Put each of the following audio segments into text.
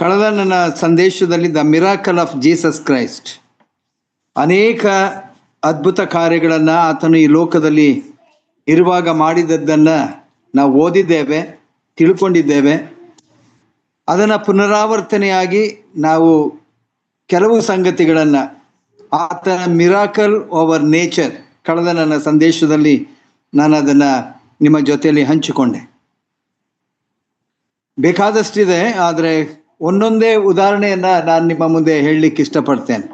ಕಳೆದ ನನ್ನ ಸಂದೇಶದಲ್ಲಿ the miracle of Jesus Christ, ಅನೇಕ ಅದ್ಭುತ ಕಾರ್ಯಗಳನ್ನು ಆತನು ಈ ಲೋಕದಲ್ಲಿ ಇರುವಾಗ ಮಾಡಿದದ್ದನ್ನು ನಾವು ಓದಿದ್ದೇವೆ, ತಿಳ್ಕೊಂಡಿದ್ದೇವೆ. ಅದನ್ನು ಪುನರಾವರ್ತನೆಯಾಗಿ ನಾವು ಕೆಲವು ಸಂಗತಿಗಳನ್ನು ಆತನ ಮಿರಾಕಲ್ ಓವರ್ ನೇಚರ್ ಕಳೆದ ನನ್ನ ಸಂದೇಶದಲ್ಲಿ ನಾನು ಅದನ್ನು ನಿಮ್ಮ ಜೊತೆಯಲ್ಲಿ ಹಂಚಿಕೊಂಡೆ. ಬೇಕಾದಷ್ಟಿದೆ, ಆದರೆ ಒಂದೊಂದೇ ಉದಾಹರಣೆಯನ್ನು ನಾನು ನಿಮ್ಮ ಮುಂದೆ ಹೇಳಲಿಕ್ಕೆ ಇಷ್ಟಪಡ್ತೇನೆ.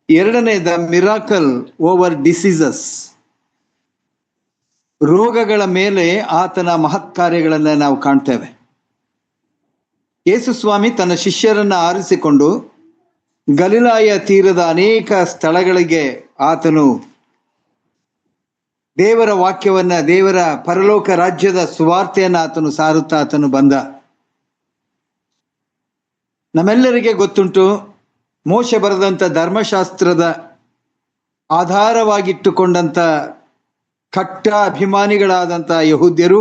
ಎರಡನೇ, ದ ಮಿರಾಕಲ್ ಓವರ್ ಡಿಸೀಸಸ್, ರೋಗಗಳ ಮೇಲೆ ಆತನ ಮಹತ್ ಕಾರ್ಯಗಳನ್ನು ನಾವು ಕಾಣ್ತೇವೆ. ಯೇಸು ಸ್ವಾಮಿ ತನ್ನ ಶಿಷ್ಯರನ್ನು ಆರಿಸಿಕೊಂಡು ಗಲಿಲಾಯ ತೀರದ ಅನೇಕ ಸ್ಥಳಗಳಿಗೆ ಆತನು ದೇವರ ವಾಕ್ಯವನ್ನು, ದೇವರ ಪರಲೋಕ ರಾಜ್ಯದ ಸುವಾರ್ತೆಯನ್ನು ಆತನು ಸಾರುತ್ತಾ ಆತನು ಬಂದ. ನಮ್ಮೆಲ್ಲರಿಗೆ ಗೊತ್ತುಂಟು, ಮೋಶೆ ಬರೆದಂಥ ಧರ್ಮಶಾಸ್ತ್ರದ ಆಧಾರವಾಗಿಟ್ಟುಕೊಂಡಂಥ ಕಟ್ಟ ಅಭಿಮಾನಿಗಳಾದಂಥ ಯಹೂದ್ಯರು,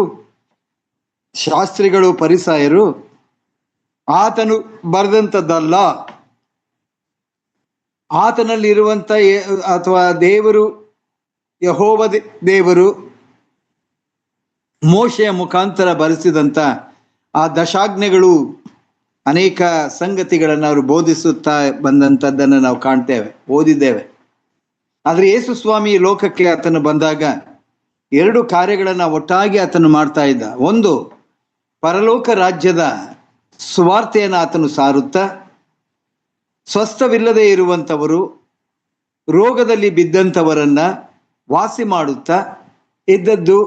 ಶಾಸ್ತ್ರಿಗಳು, ಫರಿಸಾಯರು ಆತನು ಬರೆದಂಥದ್ದಲ್ಲ, ಆತನಲ್ಲಿರುವಂಥ ಅಥವಾ ದೇವರು, ಯೆಹೋವ ದೇವರು ಮೋಶೆಯ ಮುಖಾಂತರ ಬರೆಸಿದಂಥ ಆ ದಶಾಜ್ಞೆಗಳು, ಅನೇಕ ಸಂಗತಿಗಳನ್ನು ಅವರು ಬೋಧಿಸುತ್ತಾ ಬಂದಂಥದ್ದನ್ನು ನಾವು ಕಾಣ್ತೇವೆ, ಓದಿದ್ದೇವೆ. ಆದರೆ ಯೇಸು ಸ್ವಾಮಿ ಲೋಕಕ್ಕೆ ಆತನು ಬಂದಾಗ ಎರಡು ಕಾರ್ಯಗಳನ್ನು ಒಟ್ಟಾಗಿ ಆತನು ಮಾಡ್ತಾ ಇದ್ದ. ಒಂದು, ಪರಲೋಕ ರಾಜ್ಯದ ಸುವಾರ್ತೆಯನ್ನು ಆತನು ಸಾರುತ್ತಾ ಸ್ವಸ್ಥವಿಲ್ಲದೆ ಇರುವಂಥವರು, ರೋಗದಲ್ಲಿ ಬಿದ್ದಂಥವರನ್ನ ವಾಸಿ ಮಾಡುತ್ತಾ ಇದ್ದದ್ದು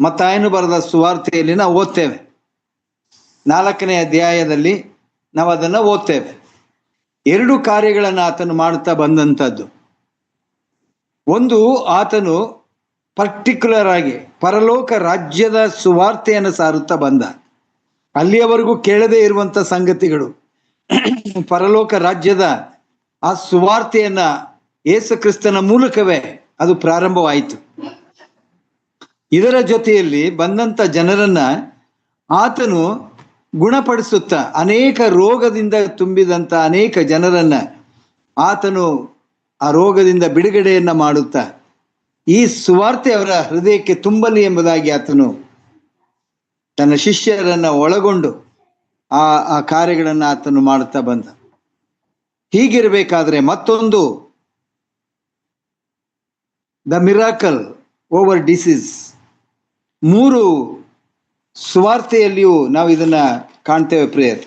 ಮತ್ತಾಯನು ಬರೆದ ಸುವಾರ್ತೆಯಲ್ಲಿ ನಾವು ಓದ್ತೇವೆ. 4ನೇ ಅಧ್ಯಾಯದಲ್ಲಿ ನಾವು ಅದನ್ನು ಓದ್ತೇವೆ. ಎರಡು ಕಾರ್ಯಗಳನ್ನು ಆತನು ಮಾಡುತ್ತಾ ಬಂದಂಥದ್ದು. ಒಂದು, ಆತನು ಪರ್ಟಿಕ್ಯುಲರ್ ಆಗಿ ಪರಲೋಕ ರಾಜ್ಯದ ಸುವಾರ್ತೆಯನ್ನು ಸಾರುತ್ತಾ ಬಂದ. ಅಲ್ಲಿಯವರೆಗೂ ಕೇಳದೇ ಇರುವಂಥ ಸಂಗತಿಗಳು, ಪರಲೋಕ ರಾಜ್ಯದ ಆ ಸುವಾರ್ತೆಯನ್ನ ಯೇಸು ಕ್ರಿಸ್ತನ ಮೂಲಕವೇ ಅದು ಪ್ರಾರಂಭವಾಯಿತು. ಇದರ ಜೊತೆಯಲ್ಲಿ ಬಂದಂಥ ಜನರನ್ನ ಆತನು ಗುಣಪಡಿಸುತ್ತಾ, ಅನೇಕ ರೋಗದಿಂದ ತುಂಬಿದಂಥ ಅನೇಕ ಜನರನ್ನ ಆತನು ಆ ರೋಗದಿಂದ ಬಿಡುಗಡೆಯನ್ನ ಮಾಡುತ್ತಾ ಈ ಸುವಾರ್ತೆ ಅವರ ಹೃದಯಕ್ಕೆ ತುಂಬಲಿ ಎಂಬುದಾಗಿ ಆತನು ತನ್ನ ಶಿಷ್ಯರನ್ನ ಒಳಗೊಂಡು ಆ ಕಾರ್ಯಗಳನ್ನು ಆತನು ಮಾಡುತ್ತಾ ಬಂದ. ಹೀಗಿರಬೇಕಾದ್ರೆ ಮತ್ತೊಂದು, ದ ಮಿರಾಕಲ್ ಓವರ್ ಡಿಸೀಸ್, 3 ಸುವಾರ್ತೆಯಲ್ಲಿಯೂ ನಾವು ಇದನ್ನ ಕಾಣ್ತೇವೆ ಪ್ರಿಯರ್.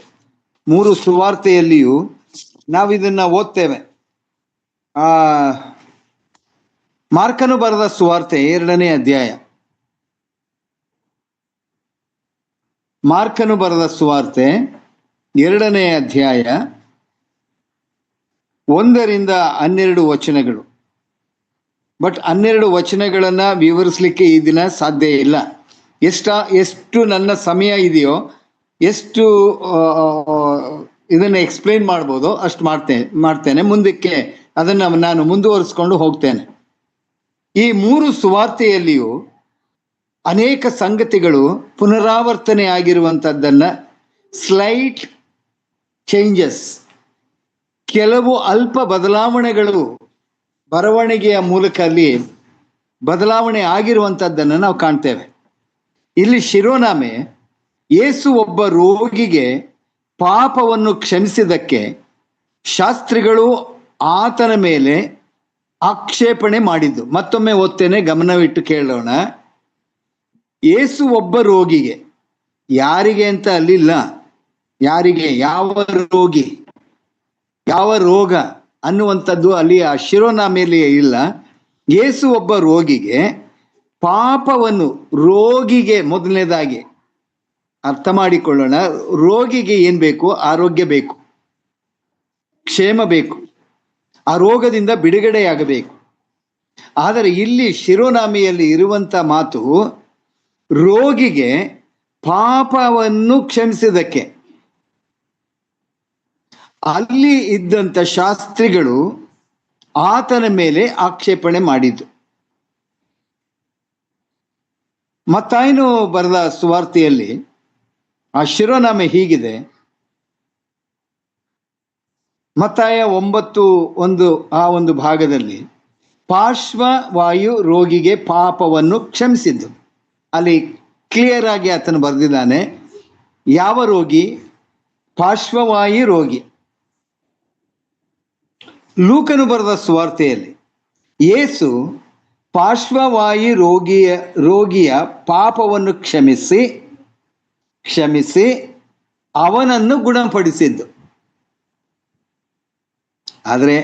3 ಸುವಾರ್ತೆಯಲ್ಲಿಯೂ ನಾವು ಇದನ್ನ ಓದ್ತೇವೆ. ಮಾರ್ಕನು ಬರೆದ ಸುವಾರ್ತೆ 2ನೇ ಅಧ್ಯಾಯ, ಮಾರ್ಕನು ಬರೆದ ಸುವಾರ್ತೆ 2ನೇ ಅಧ್ಯಾಯ 1ರಿಂದ 12 ವಚನಗಳು. ಬಟ್ 12 ವಚನಗಳನ್ನ ವಿವರಿಸಲಿಕ್ಕೆ ಈ ದಿನ ಸಾಧ್ಯ ಇಲ್ಲ. ಎಷ್ಟು ನನ್ನ ಸಮಯ ಇದೆಯೋ, ಎಷ್ಟು ಇದನ್ನು ಎಕ್ಸ್ಪ್ಲೈನ್ ಮಾಡ್ಬೋದು ಅಷ್ಟು ಮಾಡ್ತೇನೆ. ಮುಂದಕ್ಕೆ ಅದನ್ನು ನಾನು ಮುಂದುವರಿಸ್ಕೊಂಡು ಹೋಗ್ತೇನೆ. ಈ 3 ಸುವಾರ್ತೆಯಲ್ಲಿಯೂ ಅನೇಕ ಸಂಗತಿಗಳು ಪುನರಾವರ್ತನೆ ಆಗಿರುವಂಥದ್ದನ್ನು, ಸ್ಲೈಟ್ ಚೇಂಜಸ್, ಕೆಲವು ಅಲ್ಪ ಬದಲಾವಣೆಗಳು ಬರವಣಿಗೆಯ ಮೂಲಕ ಅಲ್ಲಿ ಬದಲಾವಣೆ ಆಗಿರುವಂಥದ್ದನ್ನು ನಾವು ಕಾಣ್ತೇವೆ. ಇಲ್ಲಿ ಶಿರೋನಾಮೆ, ಯೇಸು ಒಬ್ಬ ರೋಗಿಗೆ ಪಾಪವನ್ನು ಕ್ಷಮಿಸಿದ್ದಕ್ಕೆ ಶಾಸ್ತ್ರಿಗಳು ಆತನ ಮೇಲೆ ಆಕ್ಷೇಪಣೆ ಮಾಡಿದ್ದು. ಮತ್ತೊಮ್ಮೆ ಓದ್ತೇನೆ, ಗಮನವಿಟ್ಟು ಕೇಳೋಣ. ಯೇಸು ಒಬ್ಬ ರೋಗಿಗೆ, ಯಾರಿಗೆ ಅಂತ ಅಲ್ಲಿಲ್ಲ, ಯಾರಿಗೆ, ಯಾವ ರೋಗಿ, ಯಾವ ರೋಗ ಅನ್ನುವಂಥದ್ದು ಅಲ್ಲಿ ಆ ಶಿರೋನಾಮೆಯಲ್ಲಿ ಇಲ್ಲ. ಯೇಸು ಒಬ್ಬ ರೋಗಿಗೆ ಪಾಪವನ್ನು, ರೋಗಿಗೆ ಮೊದಲನೇದಾಗಿ ಅರ್ಥ ಮಾಡಿಕೊಳ್ಳೋಣ. ರೋಗಿಗೆ ಏನ್ ಬೇಕು? ಆರೋಗ್ಯ ಬೇಕು, ಕ್ಷೇಮ ಬೇಕು, ಆ ರೋಗದಿಂದ ಬಿಡುಗಡೆಯಾಗಬೇಕು. ಆದರೆ ಇಲ್ಲಿ ಶಿರೋನಾಮೆಯಲ್ಲಿ ಇರುವಂತ ಮಾತು, ರೋಗಿಗೆ ಪಾಪವನ್ನು ಕ್ಷಮಿಸಿದಕ್ಕೆ. ಅಲ್ಲಿ ಇದ್ದಂಥ ಶಾಸ್ತ್ರಿಗಳು ಆತನ ಮೇಲೆ ಆಕ್ಷೇಪಣೆ ಮಾಡಿದ್ದು. ಮತ್ತಾಯನು ಬರೆದ ಸುವಾರ್ತೆಯಲ್ಲಿ ಆ ಶಿರೋನಾಮೆ ಹೀಗಿದೆ, ಮತ್ತಾಯ 9:1 ಆ ಒಂದು ಭಾಗದಲ್ಲಿ ಪಾರ್ಶ್ವವಾಯು ರೋಗಿಗೆ ಪಾಪವನ್ನು ಕ್ಷಮಿಸಿದ್ದು. ಅಲ್ಲಿ ಕ್ಲಿಯರ್ ಆಗಿ ಆತನು ಬರೆದಿದ್ದಾನೆ. ಯಾವ ರೋಗಿ? ಪಾರ್ಶ್ವವಾಯು ರೋಗಿ. ಲೂಕನು ಬರೆದ ಸುವಾರ್ತೆಯಲ್ಲಿ ಯೇಸು ಪಾರ್ಶ್ವವಾಯು ರೋಗಿಯ ಪಾಪವನ್ನು ಕ್ಷಮಿಸಿ ಅವನನ್ನು ಗುಣಪಡಿಸಿದ್ದು. ಆದರೆ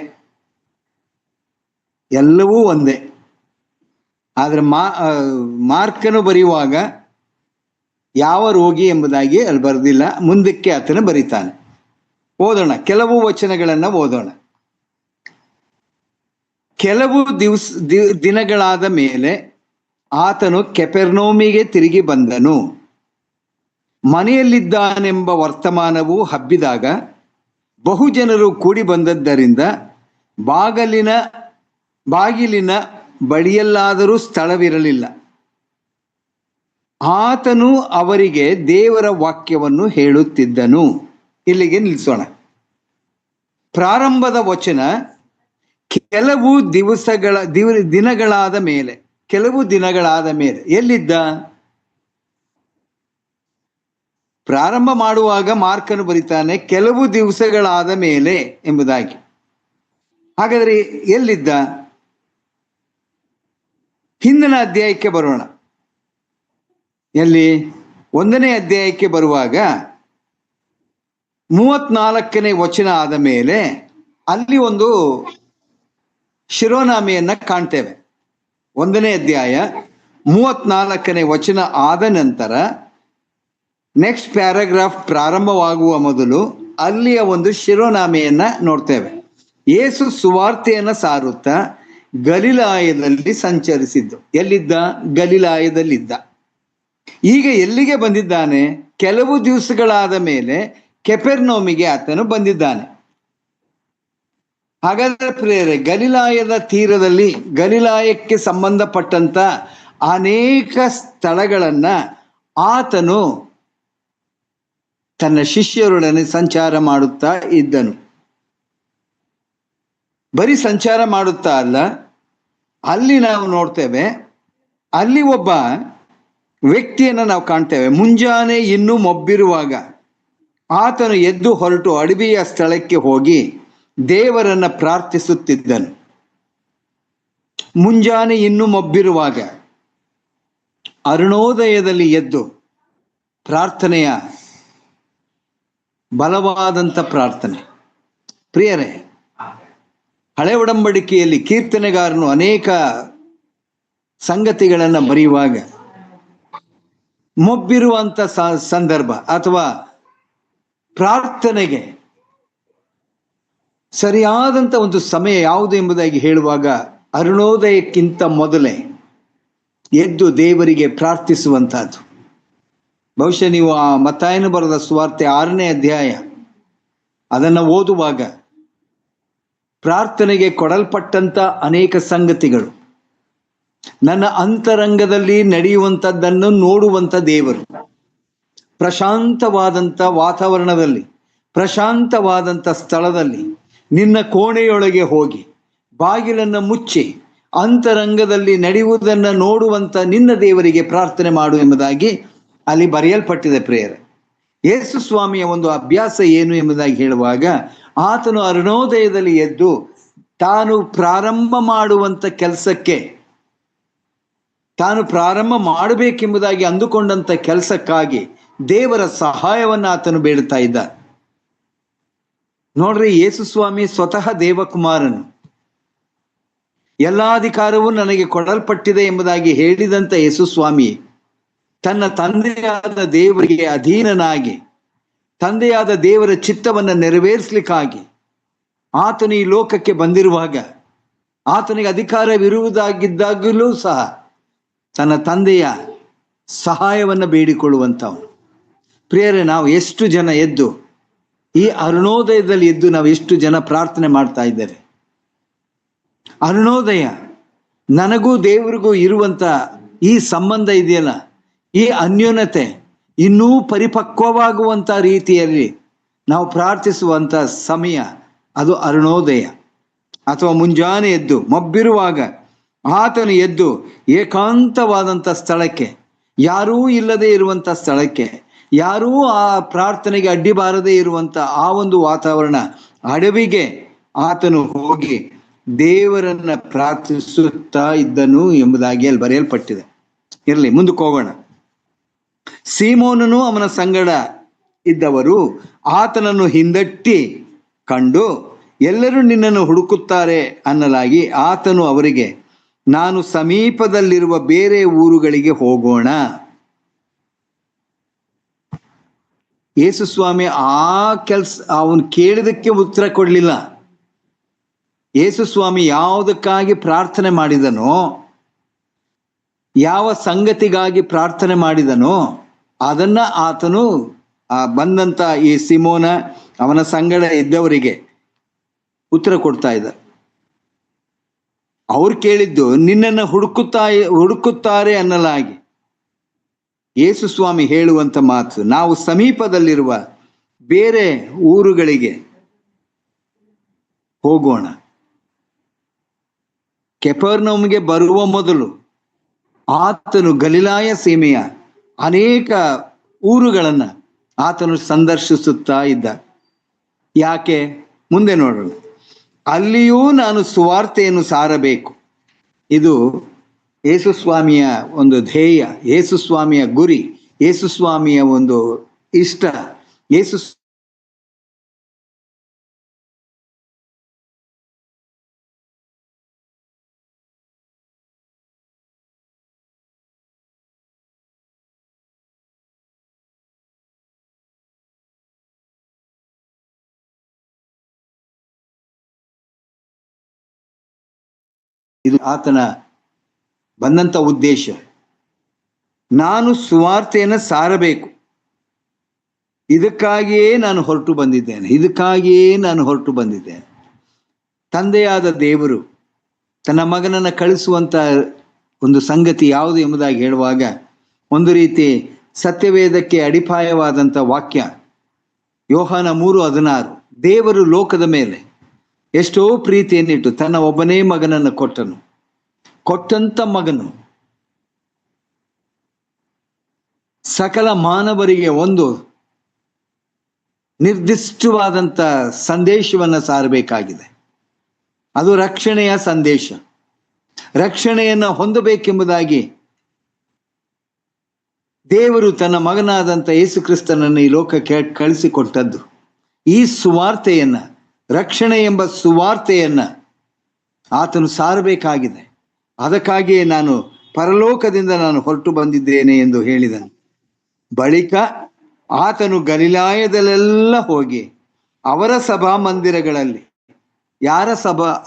ಎಲ್ಲವೂ ಒಂದೇ. ಆದರೆ ಮಾರ್ಕನು ಬರೆಯುವಾಗ ಯಾವ ರೋಗಿ ಎಂಬುದಾಗಿ ಅಲ್ಲಿ ಬರೆದಿಲ್ಲ, ಮುಂದಕ್ಕೆ ಆತನು ಬರೀತಾನೆ. ಓದೋಣ, ಕೆಲವು ವಚನಗಳನ್ನು ಓದೋಣ. ಕೆಲವು ದಿನಗಳಾದ ಮೇಲೆ ಆತನು ಕೆಫೆರ್ನೌಮಿಗೆ ತಿರುಗಿ ಬಂದನು. ಮನೆಯಲ್ಲಿದ್ದಾನೆಂಬ ವರ್ತಮಾನವು ಹಬ್ಬಿದಾಗ ಬಹುಜನರು ಕೂಡಿ ಬಂದದ್ದರಿಂದ ಬಾಗಿಲಿನ ಬಳಿಯಲ್ಲಾದರೂ ಸ್ಥಳವಿರಲಿಲ್ಲ. ಆತನು ಅವರಿಗೆ ದೇವರ ವಾಕ್ಯವನ್ನು ಹೇಳುತ್ತಿದ್ದನು. ಇಲ್ಲಿಗೆ ನಿಲ್ಲಿಸೋಣ. ಪ್ರಾರಂಭದ ವಚನ ಕೆಲವು ದಿನಗಳಾದ ಮೇಲೆ. ಎಲ್ಲಿದ್ದ? ಪ್ರಾರಂಭ ಮಾಡುವಾಗ ಮಾರ್ಕನು ಬರೀತಾನೆ ಕೆಲವು ದಿವಸಗಳಾದ ಮೇಲೆ ಎಂಬುದಾಗಿ. ಹಾಗಾದ್ರೆ ಎಲ್ಲಿದ್ದ? ಹಿಂದಿನ ಅಧ್ಯಾಯಕ್ಕೆ ಬರೋಣ. ಎಲ್ಲಿ? 1ನೇ ಅಧ್ಯಾಯಕ್ಕೆ ಬರುವಾಗ 34ನೇ ವಚನ ಆದ ಮೇಲೆ ಅಲ್ಲಿ ಒಂದು ಶಿರೋನಾಮೆಯನ್ನ ಕಾಣ್ತೇವೆ. 1ನೇ ಅಧ್ಯಾಯ 34ನೇ ವಚನ ಆದ ನಂತರ ನೆಕ್ಸ್ಟ್ ಪ್ಯಾರಾಗ್ರಾಫ್ ಪ್ರಾರಂಭವಾಗುವ ಮೊದಲು ಅಲ್ಲಿಯ ಒಂದು ಶಿರೋನಾಮೆಯನ್ನ ನೋಡ್ತೇವೆ. ಯೇಸು ಸುವಾರ್ತೆಯನ್ನ ಸಾರುತ್ತಾ ಗಲಿಲಾಯದಲ್ಲಿ ಸಂಚರಿಸಿದ್ದು. ಎಲ್ಲಿದ್ದ? ಗಲಿಲಾಯದಲ್ಲಿದ್ದ. ಈಗ ಎಲ್ಲಿಗೆ ಬಂದಿದ್ದಾನೆ? ಕೆಲವು ದಿವಸಗಳಾದ ಮೇಲೆ ಕೆಫೆರ್ನೌಮಿಗೆ ಆತನು ಬಂದಿದ್ದಾನೆ. ಹಾಗಾದ್ರೆ ಪ್ರಿಯರೇ, ಗಲಿಲಾಯದ ತೀರದಲ್ಲಿ ಗಲಿಲಾಯಕ್ಕೆ ಸಂಬಂಧಪಟ್ಟಂತ ಅನೇಕ ಸ್ಥಳಗಳನ್ನ ಆತನು ತನ್ನ ಶಿಷ್ಯರೊಡನೆ ಸಂಚಾರ ಮಾಡುತ್ತಾ ಇದ್ದನು. ಬರೀ ಸಂಚಾರ ಮಾಡುತ್ತಾ ಅಲ್ಲ, ಅಲ್ಲಿ ನಾವು ನೋಡ್ತೇವೆ, ಅಲ್ಲಿ ಒಬ್ಬ ವ್ಯಕ್ತಿಯನ್ನು ನಾವು ಕಾಣ್ತೇವೆ. ಮುಂಜಾನೆ ಇನ್ನೂ ಮೊಬ್ಬಿರುವಾಗ ಆತನು ಎದ್ದು ಹೊರಟು ಅಡವಿಯ ಸ್ಥಳಕ್ಕೆ ಹೋಗಿ ದೇವರನ್ನ ಪ್ರಾರ್ಥಿಸುತ್ತಿದ್ದನು. ಮುಂಜಾನೆ ಇನ್ನೂ ಮೊಬ್ಬಿರುವಾಗ ಅರುಣೋದಯದಲ್ಲಿ ಎದ್ದು ಪ್ರಾರ್ಥನೆಯ ಬಲವಾದಂಥ ಪ್ರಾರ್ಥನೆ. ಪ್ರಿಯರೇ, ಹಳೆ ಒಡಂಬಡಿಕೆಯಲ್ಲಿ ಕೀರ್ತನೆಗಾರನು ಅನೇಕ ಸಂಗತಿಗಳನ್ನು ಬರೆಯುವಾಗ ಮೊಬ್ಬಿರುವಂಥ ಸಂದರ್ಭ ಅಥವಾ ಪ್ರಾರ್ಥನೆಗೆ ಸರಿಯಾದಂಥ ಒಂದು ಸಮಯ ಯಾವುದು ಎಂಬುದಾಗಿ ಹೇಳುವಾಗ ಅರುಣೋದಯಕ್ಕಿಂತ ಮೊದಲೇ ಎದ್ದು ದೇವರಿಗೆ ಪ್ರಾರ್ಥಿಸುವಂತಹದ್ದು. ಬಹುಶಃ ನೀವು ಆ ಮತ್ತಾಯನು ಬರೆದ ಸುವಾರ್ತೆ 6ನೇ ಅಧ್ಯಾಯ ಅದನ್ನು ಓದುವಾಗ ಪ್ರಾರ್ಥನೆಗೆ ಕೊಡಲ್ಪಟ್ಟಂತ ಅನೇಕ ಸಂಗತಿಗಳು, ನನ್ನ ಅಂತರಂಗದಲ್ಲಿ ನಡೆಯುವಂಥದ್ದನ್ನು ನೋಡುವಂಥ ದೇವರು, ಪ್ರಶಾಂತವಾದಂಥ ವಾತಾವರಣದಲ್ಲಿ, ಪ್ರಶಾಂತವಾದಂಥ ಸ್ಥಳದಲ್ಲಿ ನಿನ್ನ ಕೋಣೆಯೊಳಗೆ ಹೋಗಿ ಬಾಗಿಲನ್ನು ಮುಚ್ಚಿ ಅಂತರಂಗದಲ್ಲಿ ನಡೆಯುವುದನ್ನು ನೋಡುವಂಥ ನಿನ್ನ ದೇವರಿಗೆ ಪ್ರಾರ್ಥನೆ ಮಾಡು ಎಂಬುದಾಗಿ ಅಲ್ಲಿ ಬರೆಯಲ್ಪಟ್ಟಿದೆ. ಪ್ರೇಯರ್ ಯೇಸು ಸ್ವಾಮಿಯ ಒಂದು ಅಭ್ಯಾಸ ಏನು ಎಂಬುದಾಗಿ ಹೇಳುವಾಗ ಆತನು ಅರುಣೋದಯದಲ್ಲಿ ಎದ್ದು ತಾನು ಪ್ರಾರಂಭ ಮಾಡುವಂಥ ಕೆಲಸಕ್ಕೆ, ತಾನು ಪ್ರಾರಂಭ ಮಾಡಬೇಕೆಂಬುದಾಗಿ ಅಂದುಕೊಂಡಂಥ ಕೆಲಸಕ್ಕಾಗಿ ದೇವರ ಸಹಾಯವನ್ನು ಆತನು ಬೇಡುತ್ತಾ ಇದ್ದ. ನೋಡ್ರಿ, ಯೇಸು ಸ್ವಾಮಿ ಸ್ವತಃ ದೇವಕುಮಾರನು, ಎಲ್ಲ ಅಧಿಕಾರವೂ ನನಗೆ ಕೊಡಲ್ಪಟ್ಟಿದೆ ಎಂಬುದಾಗಿ ಹೇಳಿದಂಥ ಯೇಸು ಸ್ವಾಮಿ ತನ್ನ ತಂದೆಯಾದ ದೇವರಿಗೆ ಅಧೀನನಾಗಿ ತಂದೆಯಾದ ದೇವರ ಚಿತ್ತವನ್ನು ನೆರವೇರಿಸಲಿಕ್ಕಾಗಿ ಆತನು ಈ ಲೋಕಕ್ಕೆ ಬಂದಿರುವಾಗ ಆತನಿಗೆ ಅಧಿಕಾರವಿರುವುದಾಗಿದ್ದಾಗಲೂ ಸಹ ತನ್ನ ತಂದೆಯ ಸಹಾಯವನ್ನು ಬೇಡಿಕೊಳ್ಳುವಂಥವನು. ಪ್ರಿಯರೇ, ನಾವು ಎಷ್ಟು ಜನ ಎದ್ದು ಈ ಅರುಣೋದಯದಲ್ಲಿ ಎದ್ದು ನಾವು ಎಷ್ಟು ಜನ ಪ್ರಾರ್ಥನೆ ಮಾಡ್ತಾ ಇದ್ದೇವೆ? ಅರುಣೋದಯ, ನನಗೂ ದೇವರಿಗೂ ಇರುವಂತ ಈ ಸಂಬಂಧ ಇದೆಯಲ್ಲ, ಈ ಅನ್ಯೋನ್ಯತೆ ಇನ್ನೂ ಪರಿಪಕ್ವವಾಗುವಂತ ರೀತಿಯಲ್ಲಿ ನಾವು ಪ್ರಾರ್ಥಿಸುವಂತ ಸಮಯ ಅದು ಅರುಣೋದಯ ಅಥವಾ ಮುಂಜಾನೆ ಎದ್ದು ಮಬ್ಬಿರುವಾಗ ಆತನು ಎದ್ದು ಏಕಾಂತವಾದಂಥ ಸ್ಥಳಕ್ಕೆ, ಯಾರೂ ಇಲ್ಲದೆ ಇರುವಂಥ ಸ್ಥಳಕ್ಕೆ, ಯಾರೂ ಆ ಪ್ರಾರ್ಥನೆಗೆ ಅಡ್ಡಿ ಬಾರದೇ ಇರುವಂಥ ಆ ಒಂದು ವಾತಾವರಣ, ಅಡವಿಗೆ ಆತನು ಹೋಗಿ ದೇವರನ್ನ ಪ್ರಾರ್ಥಿಸುತ್ತಾ ಇದ್ದನು ಎಂಬುದಾಗಿ ಅಲ್ಲಿ ಬರೆಯಲ್ಪಟ್ಟಿದೆ. ಇರಲಿ, ಮುಂದಕ್ಕೆ ಹೋಗೋಣ. ಸೀಮೋನನು ಅವನ ಸಂಗಡ ಇದ್ದವರು ಆತನನ್ನು ಹಿಂದಟ್ಟಿ ಕಂಡು, ಎಲ್ಲರೂ ನಿನ್ನನ್ನು ಹುಡುಕುತ್ತಾರೆ ಅನ್ನಲಾಗಿ ಆತನು ಅವರಿಗೆ, ನಾನು ಸಮೀಪದಲ್ಲಿರುವ ಬೇರೆ ಊರುಗಳಿಗೆ ಹೋಗೋಣ. ಯೇಸು ಸ್ವಾಮಿ ಅವನು ಕೇಳಿದಕ್ಕೆ ಉತ್ತರ ಕೊಡಲಿಲ್ಲ. ಯೇಸು ಸ್ವಾಮಿ ಯಾವುದಕ್ಕಾಗಿ ಪ್ರಾರ್ಥನೆ ಮಾಡಿದನೋ, ಯಾವ ಸಂಗತಿಗಾಗಿ ಪ್ರಾರ್ಥನೆ ಮಾಡಿದನೋ ಅದನ್ನ ಆತನು ಬಂದಂತ ಈ ಸಿಮೋನ ಅವನ ಸಂಗಡ ಇದ್ದವರಿಗೆ ಉತ್ತರ ಕೊಡ್ತಾ ಇದ್ದ. ಅವ್ರು ಕೇಳಿದ್ದು, ನಿನ್ನನ್ನು ಹುಡುಕುತ್ತಾರೆ ಅನ್ನಲಾಗಿ ಯೇಸು ಸ್ವಾಮಿ ಹೇಳುವಂತ ಮಾತು, ನಾವು ಸಮೀಪದಲ್ಲಿರುವ ಬೇರೆ ಊರುಗಳಿಗೆ ಹೋಗೋಣ. ಕೆಫರ್ನೌಮಿಗೆ ಬರುವ ಮೊದಲು ಆತನು ಗಲಿಲಾಯ ಸೀಮೆಯ ಅನೇಕ ಊರುಗಳನ್ನ ಆತನು ಸಂದರ್ಶಿಸುತ್ತಾ ಇದ್ದ. ಯಾಕೆ? ಮುಂದೆ ನೋಡೋಣ. ಅಲ್ಲಿಯೂ ನಾನು ಸುವಾರ್ತೆಯನ್ನು ಸಾರಬೇಕು. ಇದು ಯೇಸುಸ್ವಾಮಿಯ ಒಂದು ಧ್ಯೇಯ, ಯೇಸುಸ್ವಾಮಿಯ ಗುರಿ, ಯೇಸುಸ್ವಾಮಿಯ ಒಂದು ಇಷ್ಟ. ಯೇಸು ಇದು ಆತನ ಬಂದಂತ ಉದ್ದೇಶ. ನಾನು ಸುವಾರ್ತೆಯನ್ನು ಸಾರಬೇಕು, ಇದಕ್ಕಾಗಿಯೇ ನಾನು ಹೊರಟು ಬಂದಿದ್ದೇನೆ. ತಂದೆಯಾದ ದೇವರು ತನ್ನ ಮಗನನ್ನು ಕಳಿಸುವಂತ ಒಂದು ಸಂಗತಿ ಯಾವುದು ಎಂಬುದಾಗಿ ಹೇಳುವಾಗ, ಒಂದು ರೀತಿ ಸತ್ಯವೇದಕ್ಕೆ ಅಡಿಪಾಯವಾದಂಥ ವಾಕ್ಯ ಯೋಹಾನ 3:16, ದೇವರು ಲೋಕದ ಮೇಲೆ ಎಷ್ಟೋ ಪ್ರೀತಿಯನ್ನಿಟ್ಟು ತನ್ನ ಒಬ್ಬನೇ ಮಗನನ್ನು ಕೊಟ್ಟಂತ ಮಗನು ಸಕಲ ಮಾನವರಿಗೆ ಒಂದು ನಿರ್ದಿಷ್ಟವಾದಂಥ ಸಂದೇಶವನ್ನ ಸಾರಬೇಕಾಗಿದೆ. ಅದು ರಕ್ಷಣೆಯ ಸಂದೇಶ. ರಕ್ಷಣೆಯನ್ನ ಹೊಂದಬೇಕೆಂಬುದಾಗಿ ದೇವರು ತನ್ನ ಮಗನಾದಂಥ ಯೇಸು ಕ್ರಿಸ್ತನನ್ನು ಈ ಲೋಕಕ್ಕೆ ಕಳಿಸಿಕೊಟ್ಟದ್ದು. ಈ ಸುವಾರ್ತೆಯನ್ನ, ರಕ್ಷಣೆ ಎಂಬ ಸುವಾರ್ತೆಯನ್ನ ಆತನು ಸಾರಬೇಕಾಗಿದೆ. ಅದಕ್ಕಾಗಿಯೇ ನಾನು ಪರಲೋಕದಿಂದ ಹೊರಟು ಬಂದಿದ್ದೇನೆ ಎಂದು ಹೇಳಿದನು. ಬಳಿಕ ಆತನು ಗಲಿಲಾಯದಲ್ಲೆಲ್ಲ ಹೋಗಿ ಅವರ ಸಭಾಮಂದಿರಗಳಲ್ಲಿ,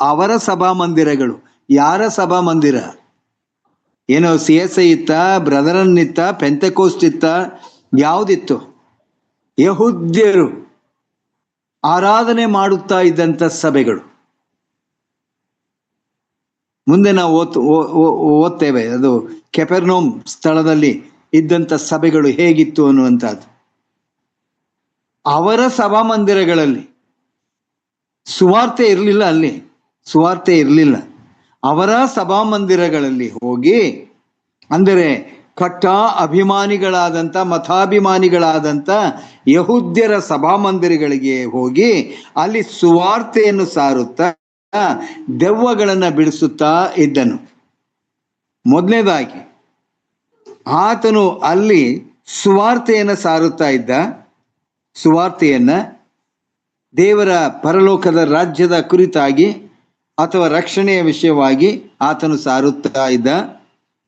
ಅವರ ಸಭಾಮಂದಿರಗಳು, ಯಾರ ಸಭಾಮಂದಿರ? ಏನೋ CSI ಇತ್ತ, ಬ್ರದರನ್ ಇತ್ತ, ಪೆಂತೆಕೋಸ್ಟ್ ಇತ್ತ, ಯಾವುದಿತ್ತು? ಯಹೂದ್ಯರು ಆರಾಧನೆ ಮಾಡುತ್ತಾ ಇದ್ದಂಥ ಸಭೆಗಳು. ಮುಂದೆ ನಾವು ಓದ್ತೇವೆ ಅದು ಕೆಫರ್ನೌಮ್ ಸ್ಥಳದಲ್ಲಿ ಇದ್ದಂಥ ಸಭೆಗಳು ಹೇಗಿತ್ತು ಅನ್ನುವಂಥದ್ದು. ಅವರ ಸಭಾಮಂದಿರಗಳಲ್ಲಿ ಸುವಾರ್ತೆ ಇರಲಿಲ್ಲ. ಅವರ ಸಭಾಮಂದಿರಗಳಲ್ಲಿ ಹೋಗಿ, ಅಂದರೆ ಅಭಿಮಾನಿಗಳಾದಂಥ ಮತಾಭಿಮಾನಿಗಳಾದಂಥ ಯಹೂದ್ಯರ ಸಭಾಮಂದಿರಗಳಿಗೆ ಹೋಗಿ ಅಲ್ಲಿ ಸುವಾರ್ತೆಯನ್ನು ಸಾರುತ್ತಾ ದೆವ್ವಗಳನ್ನು ಬಿಡಿಸುತ್ತಾ ಇದ್ದನು. ಮೊದಲನೇದಾಗಿ ಆತನು ಅಲ್ಲಿ ಸುವಾರ್ತೆಯನ್ನು ಸಾರುತ್ತಾ ಇದ್ದ. ಸುವಾರ್ತೆಯನ್ನ ದೇವರ ಪರಲೋಕದ ರಾಜ್ಯದ ಕುರಿತಾಗಿ ಅಥವಾ ರಕ್ಷಣೆಯ ವಿಷಯವಾಗಿ ಆತನು ಸಾರುತ್ತಾ ಇದ್ದ.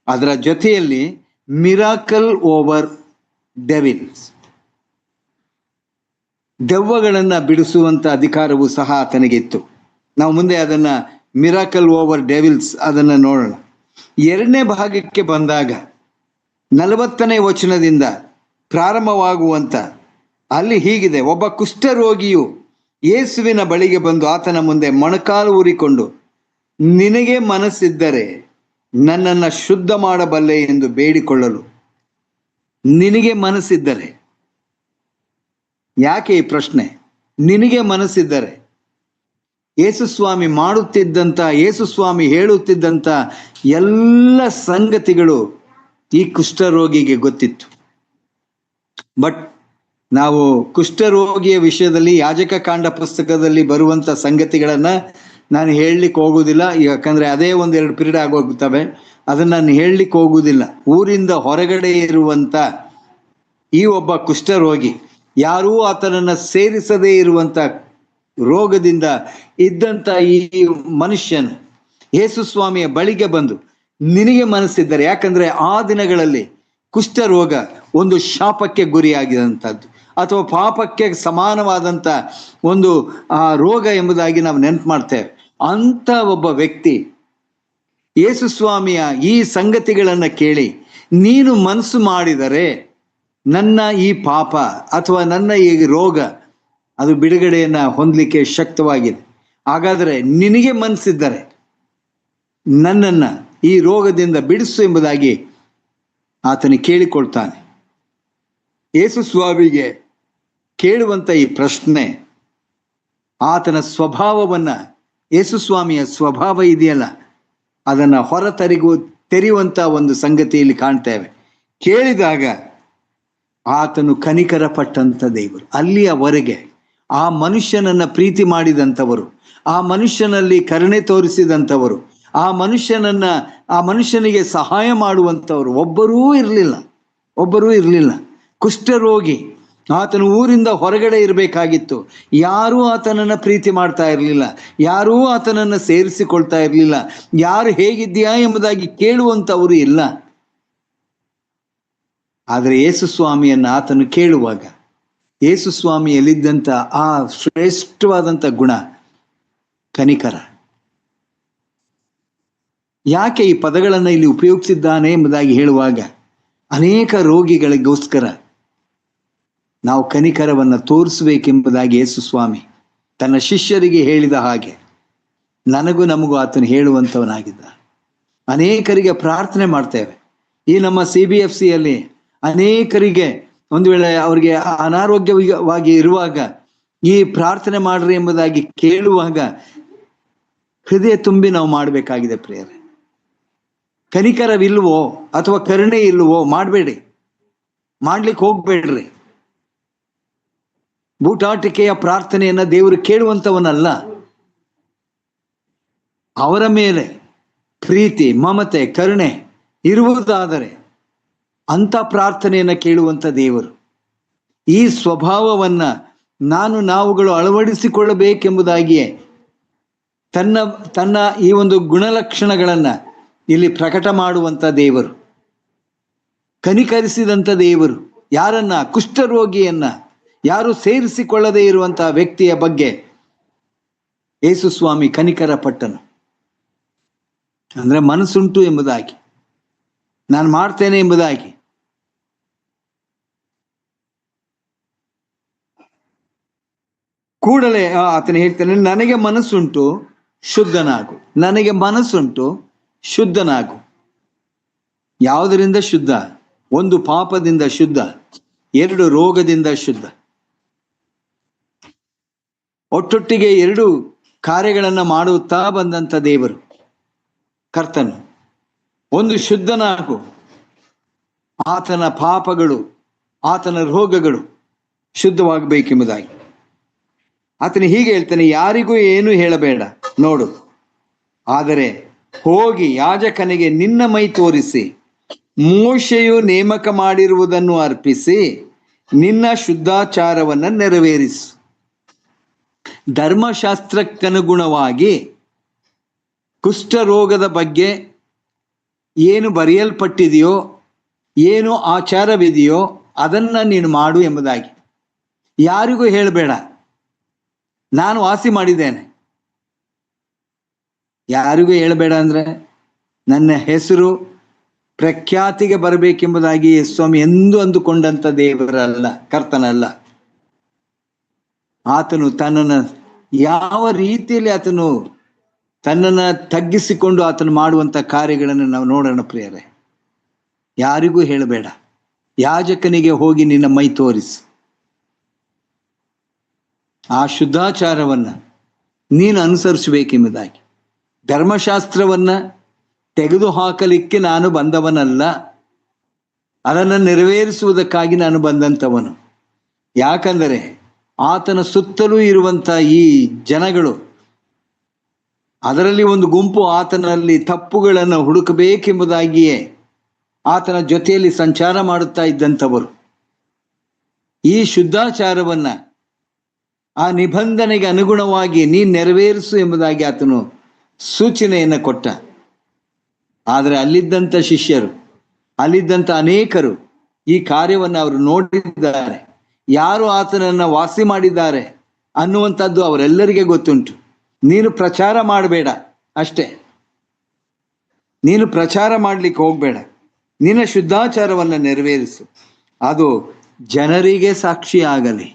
ಅದರ ಜೊತೆಯಲ್ಲಿ ಮಿರಾಕಲ್ ಓವರ್ ಡೆವಿಲ್ಸ್, ದೆವ್ವಗಳನ್ನು ಬಿಡಿಸುವಂತ ಅಧಿಕಾರವೂ ಸಹ ಆತನಿಗಿತ್ತು. ನಾವು ಮುಂದೆ ಅದನ್ನ ಮಿರಾಕಲ್ ಓವರ್ ಡೆವಿಲ್ಸ್ ಅದನ್ನ ನೋಡೋಣ. 2ನೇ ಭಾಗಕ್ಕೆ ಬಂದಾಗ 40ನೇ ವಚನದಿಂದ ಪ್ರಾರಂಭವಾಗುವಂತ ಅಲ್ಲಿ ಹೀಗಿದೆ: ಒಬ್ಬ ಕುಷ್ಠರೋಗಿಯು ಯೇಸುವಿನ ಬಳಿಗೆ ಬಂದು ಆತನ ಮುಂದೆ ಮೊಣಕಾಲು ಊರಿಕೊಂಡು, ನಿನಗೆ ಮನಸ್ಸಿದ್ದರೆ ನನ್ನನ್ನು ಶುದ್ಧ ಮಾಡಬಲ್ಲೆ ಎಂದು ಬೇಡಿಕೊಳ್ಳಲು. ನಿನಗೆ ಮನಸ್ಸಿದ್ದರೆ, ಯಾಕೆ ಈ ಪ್ರಶ್ನೆ? ನಿನಗೆ ಮನಸ್ಸಿದ್ದರೆ ಯೇಸುಸ್ವಾಮಿ ಮಾಡುತ್ತಿದ್ದಂಥ, ಯೇಸುಸ್ವಾಮಿ ಹೇಳುತ್ತಿದ್ದಂಥ ಎಲ್ಲ ಸಂಗತಿಗಳು ಈ ಕುಷ್ಠರೋಗಿಗೆ ಗೊತ್ತಿತ್ತು. ಬಟ್ ನಾವು ಕುಷ್ಠರೋಗಿಯ ವಿಷಯದಲ್ಲಿ ಯಾಜಕ ಕಾಂಡ ಪುಸ್ತಕದಲ್ಲಿ ಬರುವಂತ ಸಂಗತಿಗಳನ್ನ ನಾನು ಹೇಳಲಿಕ್ಕೆ ಹೋಗುವುದಿಲ್ಲ, ಯಾಕಂದ್ರೆ ಅದೇ ಒಂದೆರಡು ಪೀರಿಯಡ್ ಆಗೋಗ್ತವೆ. ಅದನ್ನ ನಾನು ಹೇಳಲಿಕ್ಕೆ ಹೋಗುವುದಿಲ್ಲ. ಊರಿಂದ ಹೊರಗಡೆ ಇರುವಂತ ಈ ಒಬ್ಬ ಕುಷ್ಠರೋಗಿ, ಯಾರೂ ಆತನನ್ನ ಸೇರಿಸದೇ ಇರುವಂತ ರೋಗದಿಂದ ಇದ್ದಂತ ಈ ಮನುಷ್ಯನು ಯೇಸುಸ್ವಾಮಿಯ ಬಳಿಗೆ ಬಂದು, ನಿನಗೆ ಮನಸ್ಸಿದ್ದರೆ, ಯಾಕಂದ್ರೆ ಆ ದಿನಗಳಲ್ಲಿ ಕುಷ್ಠರೋಗ ಒಂದು ಶಾಪಕ್ಕೆ ಗುರಿಯಾಗಿದಂಥದ್ದು ಅಥವಾ ಪಾಪಕ್ಕೆ ಸಮಾನವಾದಂಥ ಒಂದು ರೋಗ ಎಂಬುದಾಗಿ ನಾವು ನೆನಪು ಮಾಡ್ತೇವೆ. ಅಂತ ಒಬ್ಬ ವ್ಯಕ್ತಿ ಯೇಸುಸ್ವಾಮಿಯ ಈ ಸಂಗತಿಗಳನ್ನು ಕೇಳಿ, ನೀನು ಮನಸ್ಸು ಮಾಡಿದರೆ ನನ್ನ ಈ ಪಾಪ ಅಥವಾ ನನ್ನ ಈ ರೋಗ ಅದು ಬಿಡುಗಡೆಯನ್ನ ಹೊಂದಲಿಕ್ಕೆ ಶಕ್ತವಾಗಿದೆ. ಹಾಗಾದರೆ ನಿನಗೆ ಮನಸ್ಸಿದ್ದರೆ ನನ್ನನ್ನ ಈ ರೋಗದಿಂದ ಬಿಡಿಸು ಎಂಬುದಾಗಿ ಆತನಿಗೆ ಕೇಳಿಕೊಳ್ತಾನೆ. ಯೇಸುಸ್ವಾಮಿಗೆ ಕೇಳುವಂತ ಈ ಪ್ರಶ್ನೆ ಆತನ ಸ್ವಭಾವವನ್ನ, ಯೇಸುಸ್ವಾಮಿಯ ಸ್ವಭಾವ ಇದೆಯಲ್ಲ, ಅದನ್ನ ತೆರೆಯುವಂತ ಒಂದು ಸಂಗತಿಯಲ್ಲಿ ಕಾಣ್ತೇವೆ. ಕೇಳಿದಾಗ ಆತನು ಕನಿಕರ ಪಟ್ಟಂತ ದೇವರು. ಅಲ್ಲಿಯವರೆಗೆ ಆ ಮನುಷ್ಯನನ್ನ ಪ್ರೀತಿ ಮಾಡಿದಂಥವರು, ಆ ಮನುಷ್ಯನಲ್ಲಿ ಕರುಣೆ ತೋರಿಸಿದಂಥವರು, ಆ ಮನುಷ್ಯನಿಗೆ ಸಹಾಯ ಮಾಡುವಂಥವ್ರು ಒಬ್ಬರೂ ಇರಲಿಲ್ಲ. ಕುಷ್ಠರೋಗಿ, ಆತನು ಊರಿಂದ ಹೊರಗಡೆ ಇರಬೇಕಾಗಿತ್ತು. ಯಾರೂ ಆತನನ್ನ ಪ್ರೀತಿ ಮಾಡ್ತಾ ಇರಲಿಲ್ಲ, ಯಾರೂ ಆತನನ್ನ ಸೇರಿಸಿಕೊಳ್ತಾ ಇರಲಿಲ್ಲ, ಯಾರು ಹೇಗಿದ್ಯಾ ಎಂಬುದಾಗಿ ಕೇಳುವಂಥವರು ಇಲ್ಲ. ಆದರೆ ಯೇಸುಸ್ವಾಮಿಯನ್ನ ಆತನು ಕೇಳುವಾಗ ಯೇಸುಸ್ವಾಮಿಯಲ್ಲಿದ್ದಂಥ ಆ ಶ್ರೇಷ್ಠವಾದಂಥ ಗುಣ ಕನಿಕರ. ಯಾಕೆ ಈ ಪದಗಳನ್ನು ಇಲ್ಲಿ ಉಪಯೋಗಿಸಿದ್ದಾನೆ ಎಂಬುದಾಗಿ ಹೇಳುವಾಗ, ಅನೇಕ ರೋಗಿಗಳಿಗೋಸ್ಕರ ನಾವು ಕನಿಕರವನ್ನು ತೋರಿಸಬೇಕೆಂಬುದಾಗಿ ಯೇಸುಸ್ವಾಮಿ ತನ್ನ ಶಿಷ್ಯರಿಗೆ ಹೇಳಿದ ಹಾಗೆ ನಮಗೂ ಆತನು ಹೇಳುವಂಥವನಾಗಿದ್ದ. ಅನೇಕರಿಗೆ ಪ್ರಾರ್ಥನೆ ಮಾಡ್ತೇವೆ. ಈ ನಮ್ಮ CBFCಯಲ್ಲಿ ಅನೇಕರಿಗೆ ಒಂದು ವೇಳೆ ಅವರಿಗೆ ಅನಾರೋಗ್ಯವಾಗಿ ಇರುವಾಗ ಈ ಪ್ರಾರ್ಥನೆ ಮಾಡ್ರಿ ಎಂಬುದಾಗಿ ಕೇಳುವಾಗ ಹೃದಯ ತುಂಬಿ ನಾವು ಮಾಡಬೇಕಾಗಿದೆ ಪ್ರಿಯರೇ. ಕನಿಕರವಿಲ್ವೋ ಅಥವಾ ಕರುಣೆ ಇಲ್ವೋ ಮಾಡಬೇಡಿ, ಮಾಡ್ಲಿಕ್ಕೆ ಹೋಗ್ಬೇಡ್ರಿ. ಬೂಟಾಟಿಕೆಯ ಪ್ರಾರ್ಥನೆಯನ್ನ ದೇವರು ಕೇಳುವಂಥವನಲ್ಲ. ಅವರ ಮೇಲೆ ಪ್ರೀತಿ, ಮಮತೆ, ಕರುಣೆ ಇರುವುದಾದರೆ ಅಂತ ಪ್ರಾರ್ಥನೆಯನ್ನ ಕೇಳುವಂತ ದೇವರು. ಈ ಸ್ವಭಾವವನ್ನ ನಾವುಗಳು ಅಳವಡಿಸಿಕೊಳ್ಳಬೇಕೆಂಬುದಾಗಿಯೇ ತನ್ನ ಈ ಒಂದು ಗುಣಲಕ್ಷಣಗಳನ್ನ ಇಲ್ಲಿ ಪ್ರಕಟ ಮಾಡುವಂತ ದೇವರು, ಕನಿಕರಿಸಿದಂಥ ದೇವರು. ಯಾರನ್ನ? ಕುಷ್ಠರೋಗಿಯನ್ನ, ಯಾರು ಸೇರಿಸಿಕೊಳ್ಳದೇ ಇರುವಂತಹ ವ್ಯಕ್ತಿಯ ಬಗ್ಗೆ ಯೇಸುಸ್ವಾಮಿ ಕನಿಕರ ಪಟ್ಟನು. ಅಂದ್ರೆ ಮನಸ್ಸುಂಟು ಎಂಬುದಾಗಿ, ನಾನು ಮಾಡ್ತೇನೆ ಎಂಬುದಾಗಿ. ಕೂಡಲೇ ಆತನು ಹೇಳ್ತಾನೆ, ನನಗೆ ಮನಸ್ಸುಂಟು ಶುದ್ಧನಾಗು, ನನಗೆ ಮನಸ್ಸುಂಟು ಶುದ್ಧನಾಗು. ಯಾವುದರಿಂದ ಶುದ್ಧ? ಒಂದು ಪಾಪದಿಂದ ಶುದ್ಧ, ಎರಡು ರೋಗದಿಂದ ಶುದ್ಧ. ಒಟ್ಟೊಟ್ಟಿಗೆ ಎರಡು ಕಾರ್ಯಗಳನ್ನ ಮಾಡುತ್ತಾ ಬಂದಂತ ದೇವರು ಕರ್ತನು. ಒಂದು ಶುದ್ಧನಾಗು, ಆತನ ಪಾಪಗಳು, ಆತನ ರೋಗಗಳು ಶುದ್ಧವಾಗಬೇಕೆಂಬುದಾಗಿ. ಆತನು ಹೀಗೆ ಹೇಳ್ತಾನೆ, ಯಾರಿಗೂ ಏನು ಹೇಳಬೇಡ ನೋಡು, ಆದರೆ ಹೋಗಿ ಯಾಜಕನಿಗೆ ನಿನ್ನ ಮೈ ತೋರಿಸಿ ಮೋಶೆಯು ನೇಮಕ ಮಾಡಿರುವುದನ್ನು ಅರ್ಪಿಸಿ ನಿನ್ನ ಶುದ್ಧಾಚಾರವನ್ನ ನೆರವೇರಿಸು. ಧರ್ಮಶಾಸ್ತ್ರಕ್ಕನುಗುಣವಾಗಿ ಕುಷ್ಠರೋಗದ ಬಗ್ಗೆ ಏನು ಬರೆಯಲ್ಪಟ್ಟಿದೆಯೋ, ಏನು ಆಚಾರವಿದೆಯೋ ಅದನ್ನ ನೀನು ಮಾಡು ಎಂಬುದಾಗಿ. ಯಾರಿಗೂ ಹೇಳಬೇಡ, ನಾನು ವಾಸಿ ಮಾಡಿದ್ದೇನೆ. ಯಾರಿಗೂ ಹೇಳಬೇಡ ಅಂದ್ರೆ ನನ್ನ ಹೆಸರು ಪ್ರಖ್ಯಾತಿಗೆ ಬರಬೇಕೆಂಬುದಾಗಿ ಸ್ವಾಮಿ ಎಂದು ಅಂದುಕೊಂಡಂತ ದೇವರಲ್ಲ, ಕರ್ತನಲ್ಲ. ಆತನು ತನ್ನನ್ನು ಯಾವ ರೀತಿಯಲ್ಲಿ ಆತನು ತನ್ನನ್ನು ತಗ್ಗಿಸಿಕೊಂಡು ಆತನು ಮಾಡುವಂತ ಕಾರ್ಯಗಳನ್ನು ನಾವು ನೋಡೋಣ ಪ್ರಿಯರೇ. ಯಾರಿಗೂ ಹೇಳಬೇಡ, ಯಾಜಕನಿಗೆ ಹೋಗಿ ನಿನ್ನ ಮೈ ತೋರಿಸು. ಆ ಶುದ್ಧಾಚಾರವನ್ನ ನೀನು ಅನುಸರಿಸಬೇಕೆಂಬುದಾಗಿ. ಧರ್ಮಶಾಸ್ತ್ರವನ್ನ ತೆಗೆದುಹಾಕಲಿಕ್ಕೆ ನಾನು ಬಂದವನಲ್ಲ, ಅದನ್ನು ನೆರವೇರಿಸುವುದಕ್ಕಾಗಿ ನಾನು ಬಂದಂಥವನು. ಯಾಕಂದರೆ ಆತನ ಸುತ್ತಲೂ ಇರುವಂಥ ಈ ಜನಗಳು, ಅದರಲ್ಲಿ ಒಂದು ಗುಂಪು ಆತನಲ್ಲಿ ತಪ್ಪುಗಳನ್ನು ಹುಡುಕಬೇಕೆಂಬುದಾಗಿಯೇ ಆತನ ಜೊತೆಯಲ್ಲಿ ಸಂಚಾರ ಮಾಡುತ್ತಾ ಇದ್ದಂಥವರು. ಈ ಶುದ್ಧಾಚಾರವನ್ನ ಆ ನಿಬಂಧನೆಗೆ ಅನುಗುಣವಾಗಿ ನೀನು ನೆರವೇರಿಸು ಎಂಬುದಾಗಿ ಆತನು ಸೂಚನೆಯನ್ನು ಕೊಟ್ಟ. ಆದರೆ ಅಲ್ಲಿದ್ದಂಥ ಶಿಷ್ಯರು, ಅಲ್ಲಿದ್ದಂಥ ಅನೇಕರು ಈ ಕಾರ್ಯವನ್ನು ಅವರು ನೋಡಿದ್ದಾರೆ. ಯಾರು ಆತನನ್ನು ವಾಸಿ ಮಾಡಿದ್ದಾರೆ ಅನ್ನುವಂಥದ್ದು ಅವರೆಲ್ಲರಿಗೆ ಗೊತ್ತುಂಟು. ನೀನು ಪ್ರಚಾರ ಮಾಡಬೇಡ ಅಷ್ಟೇ, ನೀನು ಪ್ರಚಾರ ಮಾಡಲಿಕ್ಕೆ ಹೋಗಬೇಡ, ನಿನ್ನ ಶುದ್ಧಾಚಾರವನ್ನು ನೆರವೇರಿಸು, ಅದು ಜನರಿಗೆ ಸಾಕ್ಷಿ ಆಗಲಿ,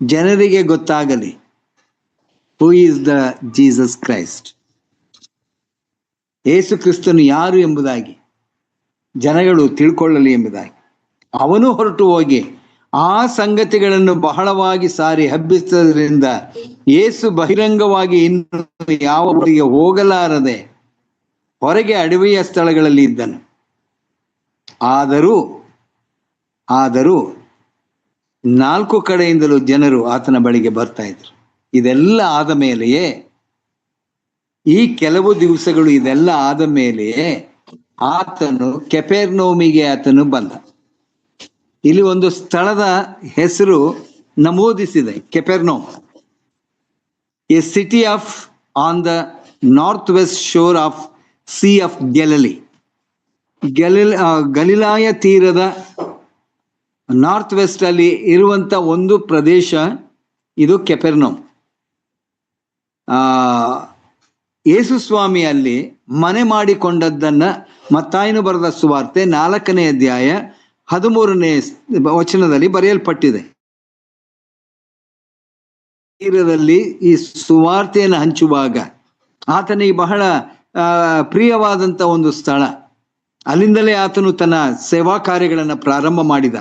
ಜನರಿಗೆ ಗೊತ್ತಾಗಲಿ who is the Jesus Christ, ಯೇಸು ಕ್ರಿಸ್ತನು ಯಾರು ಎಂಬುದಾಗಿ ಜನಗಳು ತಿಳ್ಕೊಳ್ಳಲಿ ಎಂಬುದಾಗಿ ಅವನು ಹೊರಟು ಹೋಗಿ ಆ ಸಂಗತಿಗಳನ್ನು ಬಹಳವಾಗಿ ಸಾರಿ ಹಬ್ಬಿಸುವುದರಿಂದ ಯೇಸು ಬಹಿರಂಗವಾಗಿ ಇನ್ನು ಯಾವ ಊರಿಗೆ ಹೋಗಲಾರದೆ ಹೊರಗೆ ಅಡವಿಯ ಸ್ಥಳಗಳಲ್ಲಿ ಇದ್ದನು. ಆದರೂ 4 ಕಡೆಯಿಂದಲೂ ಜನರು ಆತನ ಬಳಿಗೆ ಬರ್ತಾ ಇದ್ರು. ಇದೆಲ್ಲ ಆದ ಮೇಲೆಯೇ, ಈ ಕೆಲವು ದಿವಸಗಳು ಇದೆಲ್ಲ ಆದ ಮೇಲೆಯೇ ಆತನು ಕೆಫೆರ್ನೌಮಿಗೆ ಆತನು ಬಂದ. ಇಲ್ಲಿ ಒಂದು ಸ್ಥಳದ ಹೆಸರು ನಮೂದಿಸಿದೆ, Capernaum, a city of on the north west shore of sea of Galilee. ಗಲಿಲಾಯ ತೀರದ ನಾರ್ತ್ ವೆಸ್ಟ್ ಅಲ್ಲಿ ಇರುವಂತ ಒಂದು ಪ್ರದೇಶ ಇದು ಕೆಫೆರ್ನೌಮ್. ಯೇಸು ಸ್ವಾಮಿ ಅಲ್ಲಿ ಮನೆ ಮಾಡಿಕೊಂಡದ್ದನ್ನ ಮತ್ತಾಯನು ಬರೆದ ಸುವಾರ್ತೆ 4ನೇ ಅಧ್ಯಾಯ 13ನೇ ವಚನದಲ್ಲಿ ಬರೆಯಲ್ಪಟ್ಟಿದೆ. ತೀರದಲ್ಲಿ ಈ ಸುವಾರ್ತೆಯನ್ನು ಹಂಚುವಾಗ ಆತನಿಗೆ ಬಹಳ ಪ್ರಿಯವಾದಂಥ ಒಂದು ಸ್ಥಳ. ಅಲ್ಲಿಂದಲೇ ಆತನು ತನ್ನ ಸೇವಾ ಕಾರ್ಯಗಳನ್ನು ಪ್ರಾರಂಭ ಮಾಡಿದ.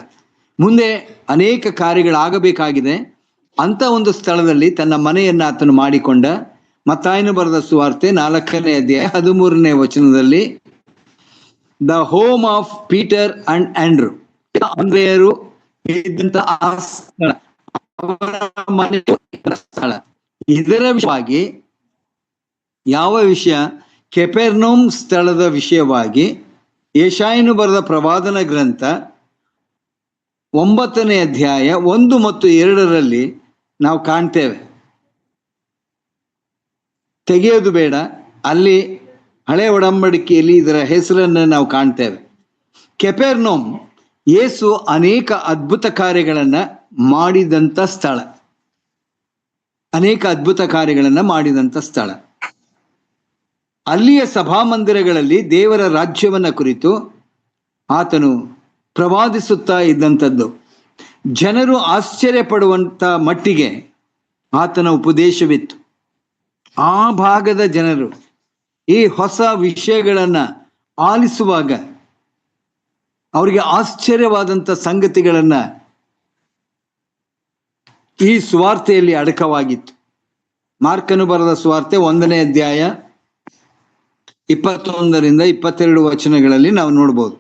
ಮುಂದೆ ಅನೇಕ ಕಾರ್ಯಗಳಾಗಬೇಕಾಗಿದೆ. ಅಂತ ಒಂದು ಸ್ಥಳದಲ್ಲಿ ತನ್ನ ಮನೆಯನ್ನು ಆತನು ಮಾಡಿಕೊಂಡ. ಮತ್ತಾಯನು ಬರೆದ ಸುವಾರ್ತೆ 4ನೇ ಅಧ್ಯಾಯ 13ನೇ ವಚನದಲ್ಲಿ the home of Peter and Andrew, ಅಂದ್ರೆಯರು ಇದ್ದಂತ ಆ ಸ್ಥಳ, ಸ್ಥಳ. ಇದರ ವಿಷಯವಾಗಿ ಯಾವ ವಿಷಯ? ಕೆಫೆರ್ನೌಮ್ ಸ್ಥಳದ ವಿಷಯವಾಗಿ ಯೆಶಾಯನು ಬರೆದ ಪ್ರವಾದನ ಗ್ರಂಥ 9ನೇ ಅಧ್ಯಾಯ 1 ಮತ್ತು 2ರಲ್ಲಿ ನಾವು ಕಾಣ್ತೇವೆ. ತೆಗೆಯೋದು ಬೇಡ, ಅಲ್ಲಿ ಹಳೆ ಒಡಂಬಡಿಕೆಯಲ್ಲಿ ಇದರ ಹೆಸರನ್ನು ನಾವು ಕಾಣ್ತೇವೆ. ಕೆಫೆರ್ನೌಮ್ ಯೇಸು ಅನೇಕ ಅದ್ಭುತ ಕಾರ್ಯಗಳನ್ನು ಮಾಡಿದಂಥ ಸ್ಥಳ, ಅನೇಕ ಅದ್ಭುತ ಕಾರ್ಯಗಳನ್ನು ಮಾಡಿದಂಥ ಸ್ಥಳ. ಅಲ್ಲಿಯ ಸಭಾಮಂದಿರಗಳಲ್ಲಿ ದೇವರ ರಾಜ್ಯವನ್ನ ಕುರಿತು ಆತನು ಪ್ರವಾದಿಸುತ್ತಾ ಇದ್ದಂಥದ್ದು. ಜನರು ಆಶ್ಚರ್ಯ ಪಡುವಂತ ಮಟ್ಟಿಗೆ ಆತನ ಉಪದೇಶವಿತ್ತು. ಆ ಭಾಗದ ಜನರು ಈ ಹೊಸ ವಿಷಯಗಳನ್ನ ಆಲಿಸುವಾಗ ಅವರಿಗೆ ಆಶ್ಚರ್ಯವಾದಂಥ ಸಂಗತಿಗಳನ್ನ ಈ ಸುವಾರ್ತೆಯಲ್ಲಿ ಅಡಕವಾಗಿತ್ತು. ಮಾರ್ಕನು ಬರೆದ ಸುವಾರ್ತೆ 1ನೇ ಅಧ್ಯಾಯ 21ರಿಂದ 22 ವಚನಗಳಲ್ಲಿ ನಾವು ನೋಡ್ಬೋದು.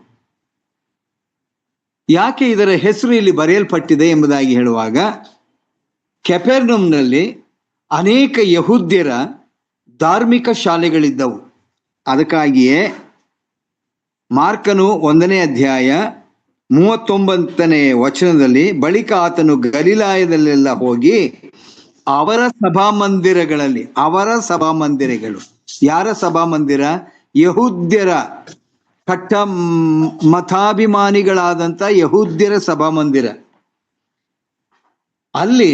ಯಾಕೆ ಇದರ ಹೆಸರು ಇಲ್ಲಿ ಬರೆಯಲ್ಪಟ್ಟಿದೆ ಎಂಬುದಾಗಿ ಹೇಳುವಾಗ, ಕೆಫೆರ್ನೌಮ್ನಲ್ಲಿ ಅನೇಕ ಯಹೂದ್ಯರ ಧಾರ್ಮಿಕ ಶಾಲೆಗಳಿದ್ದವು. ಅದಕ್ಕಾಗಿಯೇ ಮಾರ್ಕನು 1ನೇ ಅಧ್ಯಾಯ 39ನೇ ವಚನದಲ್ಲಿ ಬಳಿಕ ಆತನು ಗಲಿಲಾಯದಲ್ಲೆಲ್ಲ ಹೋಗಿ ಅವರ ಸಭಾಮಂದಿರಗಳು, ಯಾರ ಸಭಾಮಂದಿರ? ಯಹೂದ್ಯರ ಕಟ್ಟ ಮತಾಭಿಮಾನಿಗಳಾದಂಥ ಯಹೂದ್ಯರ ಸಭಾಮಂದಿರ. ಅಲ್ಲಿ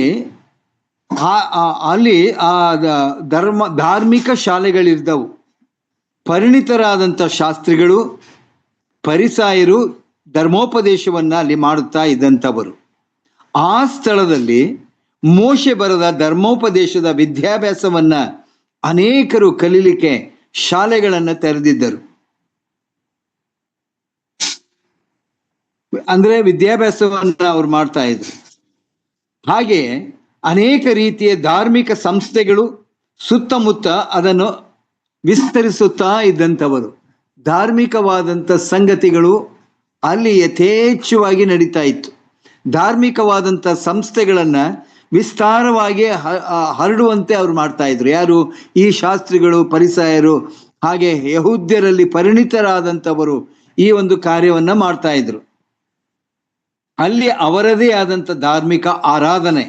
ಧಾರ್ಮಿಕ ಶಾಲೆಗಳಿರ್ದವು. ಪರಿಣಿತರಾದಂಥ ಶಾಸ್ತ್ರಿಗಳು, ಫರಿಸಾಯರು ಧರ್ಮೋಪದೇಶವನ್ನ ಅಲ್ಲಿ ಮಾಡುತ್ತಾ ಇದ್ದಂಥವರು. ಆ ಸ್ಥಳದಲ್ಲಿ ಮೋಶೆ ಬರೆದ ಧರ್ಮೋಪದೇಶದ ವಿದ್ಯಾಭ್ಯಾಸವನ್ನ ಅನೇಕರು ಕಲೀಲಿಕ್ಕೆ ಶಾಲೆಗಳನ್ನು ತೆರೆದಿದ್ದರು. ಅಂದ್ರೆ ವಿದ್ಯಾಭ್ಯಾಸವನ್ನ ಅವ್ರು ಮಾಡ್ತಾ ಇದ್ರು. ಹಾಗೆ ಅನೇಕ ರೀತಿಯ ಧಾರ್ಮಿಕ ಸಂಸ್ಥೆಗಳು ಸುತ್ತಮುತ್ತ ಅದನ್ನು ವಿಸ್ತರಿಸುತ್ತಾ ಇದ್ದಂಥವರು. ಧಾರ್ಮಿಕವಾದಂಥ ಸಂಗತಿಗಳು ಅಲ್ಲಿ ಯಥೇಚ್ಛವಾಗಿ ನಡೀತಾ ಇತ್ತು. ಧಾರ್ಮಿಕವಾದಂಥ ಸಂಸ್ಥೆಗಳನ್ನ ವಿಸ್ತಾರವಾಗಿ ಹರಡುವಂತೆ ಅವ್ರು ಮಾಡ್ತಾ ಇದ್ರು. ಯಾರು? ಈ ಶಾಸ್ತ್ರಿಗಳು, ಪರಿಸಯರು, ಹಾಗೆ ಯಹೂದ್ಯರಲ್ಲಿ ಪರಿಣಿತರಾದಂಥವರು ಈ ಒಂದು ಕಾರ್ಯವನ್ನ ಮಾಡ್ತಾ ಇದ್ರು. ಅಲ್ಲಿ ಅವರದೇ ಆದಂಥ ಧಾರ್ಮಿಕ ಆರಾಧನೆ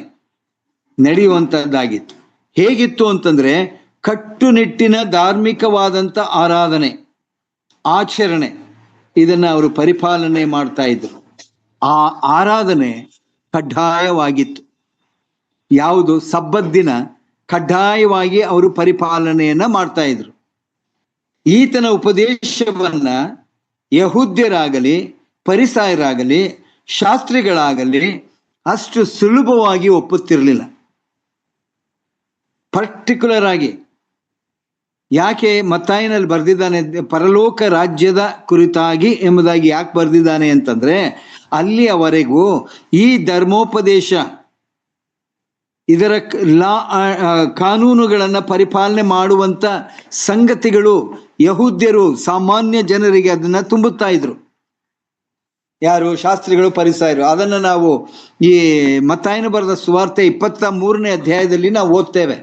ನಡೆಯುವಂಥದ್ದಾಗಿತ್ತು. ಹೇಗಿತ್ತು ಅಂತಂದ್ರೆ, ಕಟ್ಟುನಿಟ್ಟಿನ ಧಾರ್ಮಿಕವಾದಂಥ ಆರಾಧನೆ, ಆಚರಣೆ, ಇದನ್ನ ಅವರು ಪರಿಪಾಲನೆ ಮಾಡ್ತಾ ಇದ್ರು. ಆ ಆರಾಧನೆ ಕಡ್ಡಾಯವಾಗಿತ್ತು. ಯಾವುದು? ಸಬ್ಬತ್ ದಿನ ಕಡ್ಡಾಯವಾಗಿ ಅವರು ಪರಿಪಾಲನೆಯನ್ನ ಮಾಡ್ತಾ ಇದ್ರು. ಈತನ ಉಪದೇಶವನ್ನ ಯಹೂದ್ಯರಾಗಲಿ, ಪರಿಸಯರಾಗಲಿ, ಶಾಸ್ತ್ರಿಗಳಾಗಲಿ ಅಷ್ಟು ಸುಲಭವಾಗಿ ಒಪ್ಪುತ್ತಿರಲಿಲ್ಲ. ಪರ್ಟಿಕ್ಯುಲರ್ ಆಗಿ ಯಾಕೆ ಮತ್ತಾಯನಲ್ಲಿ ಬರೆದಿದ್ದಾನೆ ಪರಲೋಕ ರಾಜ್ಯದ ಕುರಿತಾಗಿ ಎಂಬುದಾಗಿ ಯಾಕೆ ಬರೆದಿದ್ದಾನೆ ಅಂತಂದ್ರೆ, ಅಲ್ಲಿಯವರೆಗೂ ಈ ಧರ್ಮೋಪದೇಶ, ಇದರ ಕಾನೂನುಗಳನ್ನ ಪರಿಪಾಲನೆ ಮಾಡುವಂತ ಸಂಗತಿಗಳು ಯಹೂದ್ಯರು, ಸಾಮಾನ್ಯ ಜನರಿಗೆ ಅದನ್ನ ತುಂಬುತ್ತಾ ಇದ್ರು. ಯಾರು? ಶಾಸ್ತ್ರಿಗಳು, ಪರಿಸಯರು. ಅದನ್ನ ನಾವು ಈ ಮತ್ತಾಯನು ಬರೆದ ಸುವಾರ್ತೆ 23ನೇ ಅಧ್ಯಾಯದಲ್ಲಿ ನಾವು ಓದ್ತೇವೆ.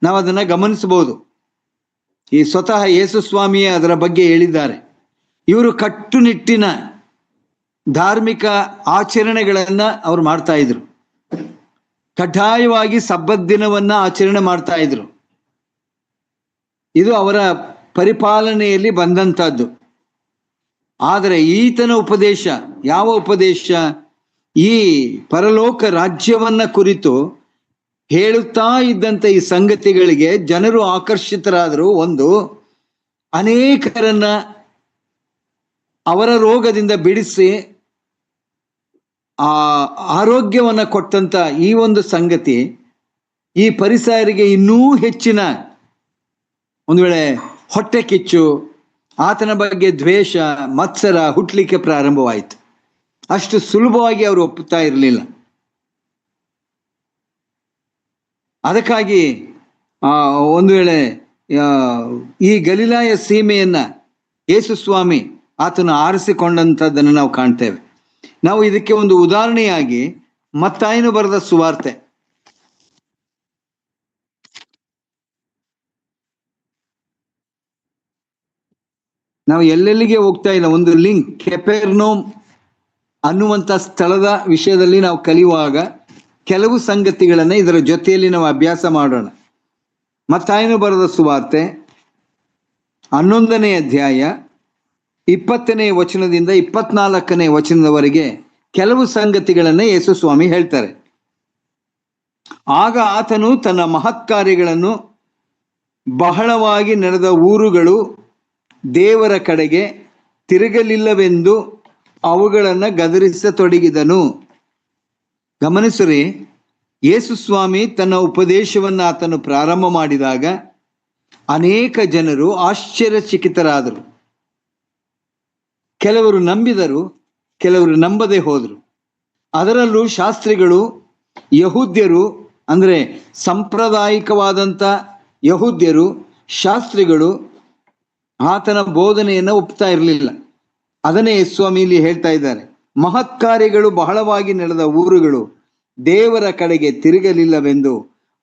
ನಾವು ಅದನ್ನ ಗಮನಿಸಬಹುದು. ಈ ಸ್ವತಃ ಯೇಸು ಸ್ವಾಮಿಯೇ ಅದರ ಬಗ್ಗೆ ಹೇಳಿದ್ದಾರೆ. ಇವರು ಕಟ್ಟುನಿಟ್ಟಿನ ಧಾರ್ಮಿಕ ಆಚರಣೆಗಳನ್ನ ಅವ್ರು ಮಾಡ್ತಾ ಇದ್ರು. ಕಡ್ಡಾಯವಾಗಿ ಸಬ್ಬತ್ ದಿನವನ್ನ ಆಚರಣೆ ಮಾಡ್ತಾ ಇದ್ರು. ಇದು ಅವರ ಪರಿಪಾಲನೆಯಲ್ಲಿ ಬಂದಂತಹದ್ದು. ಆದರೆ ಈತನ ಉಪದೇಶ, ಯಾವ ಉಪದೇಶ? ಈ ಪರಲೋಕ ರಾಜ್ಯವನ್ನ ಕುರಿತು ಹೇಳುತ್ತಾ ಇದ್ದಂತ ಈ ಸಂಗತಿಗಳಿಗೆ ಜನರು ಆಕರ್ಷಿತರಾದರು. ಒಂದು, ಅನೇಕರನ್ನ ಅವರ ರೋಗದಿಂದ ಬಿಡಿಸಿ ಆ ಆರೋಗ್ಯವನ್ನ ಕೊಟ್ಟಂತ ಈ ಒಂದು ಸಂಗತಿ ಈ ಪರಿಸಯರಿಗೆ ಇನ್ನೂ ಹೆಚ್ಚಿನ ಒಂದು ವೇಳೆ ಹೊಟ್ಟೆ ಕಿಚ್ಚು, ಆತನ ಬಗ್ಗೆ ದ್ವೇಷ, ಮತ್ಸರ ಹುಟ್ಟಲಿಕ್ಕೆ ಪ್ರಾರಂಭವಾಯಿತು. ಅಷ್ಟು ಸುಲಭವಾಗಿ ಅವರು ಒಪ್ಪುತ್ತಾ ಇರಲಿಲ್ಲ. ಅದಕ್ಕಾಗಿ ಒಂದು ವೇಳೆ ಈ ಗಲಿಲಾಯ ಸೀಮೆಯನ್ನ ಯೇಸು ಸ್ವಾಮಿ ಆತನು ಆರಿಸಿಕೊಂಡಂಥದ್ದನ್ನು ನಾವು ಕಾಣ್ತೇವೆ. ನಾವು ಇದಕ್ಕೆ ಒಂದು ಉದಾಹರಣೆಯಾಗಿ ಮತ್ತಾಯನು ಬರೆದ ಸುವಾರ್ತೆ, ನಾವು ಎಲ್ಲೆಲ್ಲಿಗೆ ಹೋಗ್ತಾ ಇಲ್ಲ, ಒಂದು ಲಿಂಕ್, ಕೆಪೆರ್ನೌಮ್ ಅನ್ನುವಂಥ ಸ್ಥಳದ ವಿಷಯದಲ್ಲಿ ನಾವು ಕಲಿಯುವಾಗ ಕೆಲವು ಸಂಗತಿಗಳನ್ನ ಇದರ ಜೊತೆಯಲ್ಲಿ ನಾವು ಅಭ್ಯಾಸ ಮಾಡೋಣ. ಮತ್ತಾಯನು ಬರೆದ ಸುವಾರ್ತೆ 11ನೇ ಅಧ್ಯಾಯ 20ನೇ ವಚನದಿಂದ 24ನೇ ವಚನದವರೆಗೆ ಕೆಲವು ಸಂಗತಿಗಳನ್ನ ಯೇಸು ಸ್ವಾಮಿ ಹೇಳ್ತಾರೆ. ಆಗ ಆತನು ತನ್ನ ಮಹತ್ಕಾರ್ಯಗಳನ್ನು ಬಹಳವಾಗಿ ನಡೆದ ಊರುಗಳು ದೇವರ ಕಡೆಗೆ ತಿರುಗಲಿಲ್ಲವೆಂದು ಅವುಗಳನ್ನ ಗದರಿಸತೊಡಗಿದನು. ಗಮನಿಸ್ರಿ, ಯೇಸು ಸ್ವಾಮಿ ತನ್ನ ಉಪದೇಶವನ್ನು ಆತನು ಪ್ರಾರಂಭ ಮಾಡಿದಾಗ ಅನೇಕ ಜನರು ಆಶ್ಚರ್ಯಚಕಿತರಾದರು. ಕೆಲವರು ನಂಬಿದರು, ಕೆಲವರು ನಂಬದೆ ಹೋದರು. ಅದರಲ್ಲೂ ಶಾಸ್ತ್ರಿಗಳು, ಯಹೂದ್ಯರು, ಅಂದ್ರೆ ಸಾಂಪ್ರದಾಯಿಕವಾದಂಥ ಯಹೂದ್ಯರು, ಶಾಸ್ತ್ರಿಗಳು ಆತನ ಬೋಧನೆಯನ್ನು ಒಪ್ತಾ ಇರಲಿಲ್ಲ. ಅದನ್ನೇ ಸ್ವಾಮಿ ಇಲ್ಲಿ ಹೇಳ್ತಾ ಇದ್ದಾರೆ. ಮಹತ್ಕಾರ್ಯಗಳು ಬಹಳವಾಗಿ ನಡೆದ ಊರುಗಳು ದೇವರ ಕಡೆಗೆ ತಿರುಗಲಿಲ್ಲವೆಂದು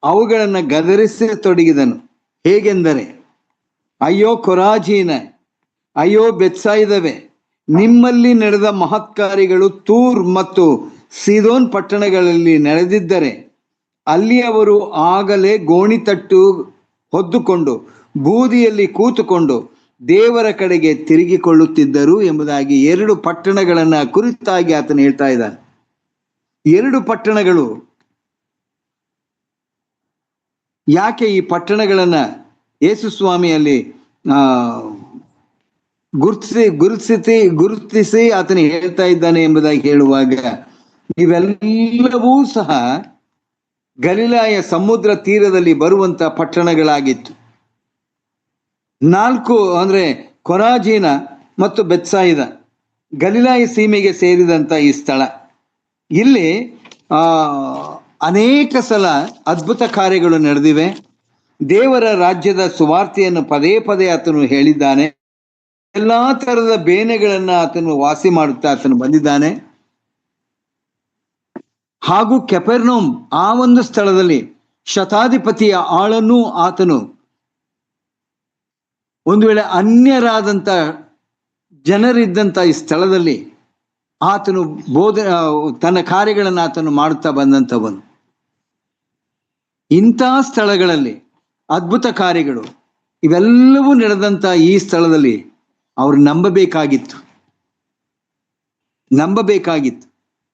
ಅವುಗಳನ್ನು ಗದರಿಸತೊಡಗಿದನು. ಹೇಗೆಂದರೆ, ಅಯ್ಯೋ ಕೊರಾಜೀನ, ಅಯ್ಯೋ ಬೆತ್ಸಾಯಿದವೇ, ನಿಮ್ಮಲ್ಲಿ ನಡೆದ ಮಹತ್ಕಾರ್ಯಗಳು ತೂರ್ ಮತ್ತು ಸೀದೋನ್ ಪಟ್ಟಣಗಳಲ್ಲಿ ನಡೆದಿದ್ದರೆ ಅಲ್ಲಿಯವರು ಆಗಲೇ ಗೋಣಿತಟ್ಟು ಹೊದ್ದುಕೊಂಡು ಬೂದಿಯಲ್ಲಿ ಕೂತುಕೊಂಡು ದೇವರ ಕಡೆಗೆ ತಿರುಗಿಕೊಳ್ಳುತ್ತಿದ್ದರು ಎಂಬುದಾಗಿ 2 ಪಟ್ಟಣಗಳನ್ನ ಕುರಿತಾಗಿ ಆತನು ಹೇಳ್ತಾ ಇದ್ದಾನೆ. 2 ಪಟ್ಟಣಗಳು. ಯಾಕೆ ಈ ಪಟ್ಟಣಗಳನ್ನ ಯೇಸು ಸ್ವಾಮಿಯಲ್ಲಿ ಗುರುತಿಸಿ ಆತನು ಹೇಳ್ತಾ ಇದ್ದಾನೆ ಎಂಬುದಾಗಿ ಹೇಳುವಾಗ, ಇವೆಲ್ಲವೂ ಸಹ ಗಲಿಲಾಯ ಸಮುದ್ರ ತೀರದಲ್ಲಿ ಬರುವಂತ ಪಟ್ಟಣಗಳಾಗಿತ್ತು. 4 ಅಂದ್ರೆ ಕೊರಾಜೀನ ಮತ್ತು ಬೆತ್ಸಾಯಿದ, ಗಲಿಲಾಯ ಸೀಮೆಗೆ ಸೇರಿದಂತ ಈ ಸ್ಥಳ. ಇಲ್ಲಿ ಅನೇಕ ಸಲ ಅದ್ಭುತ ಕಾರ್ಯಗಳು ನಡೆದಿವೆ. ದೇವರ ರಾಜ್ಯದ ಸುವಾರ್ತೆಯನ್ನು ಪದೇ ಪದೇ ಆತನು ಹೇಳಿದ್ದಾನೆ. ಎಲ್ಲಾ ತರದ ಬೇನೆಗಳನ್ನ ಆತನು ವಾಸಿ ಮಾಡುತ್ತಾ ಆತನು ಬಂದಿದ್ದಾನೆ. ಹಾಗೂ ಕೆಪೆರ್ನೌಮ್ ಆ ಒಂದು ಸ್ಥಳದಲ್ಲಿ ಶತಾಧಿಪತಿಯ ಆಳನ್ನೂ ಆತನು, ಒಂದು ವೇಳೆ ಅನ್ಯರಾದಂಥ ಜನರಿದ್ದಂಥ ಈ ಸ್ಥಳದಲ್ಲಿ ಆತನು ತನ್ನ ಕಾರ್ಯಗಳನ್ನು ಆತನು ಮಾಡುತ್ತಾ ಬಂದಂಥವನು. ಇಂಥ ಸ್ಥಳಗಳಲ್ಲಿ ಅದ್ಭುತ ಕಾರ್ಯಗಳು ಇವೆಲ್ಲವೂ ನಡೆದಂಥ ಈ ಸ್ಥಳದಲ್ಲಿ ಅವರು ನಂಬಬೇಕಾಗಿತ್ತು,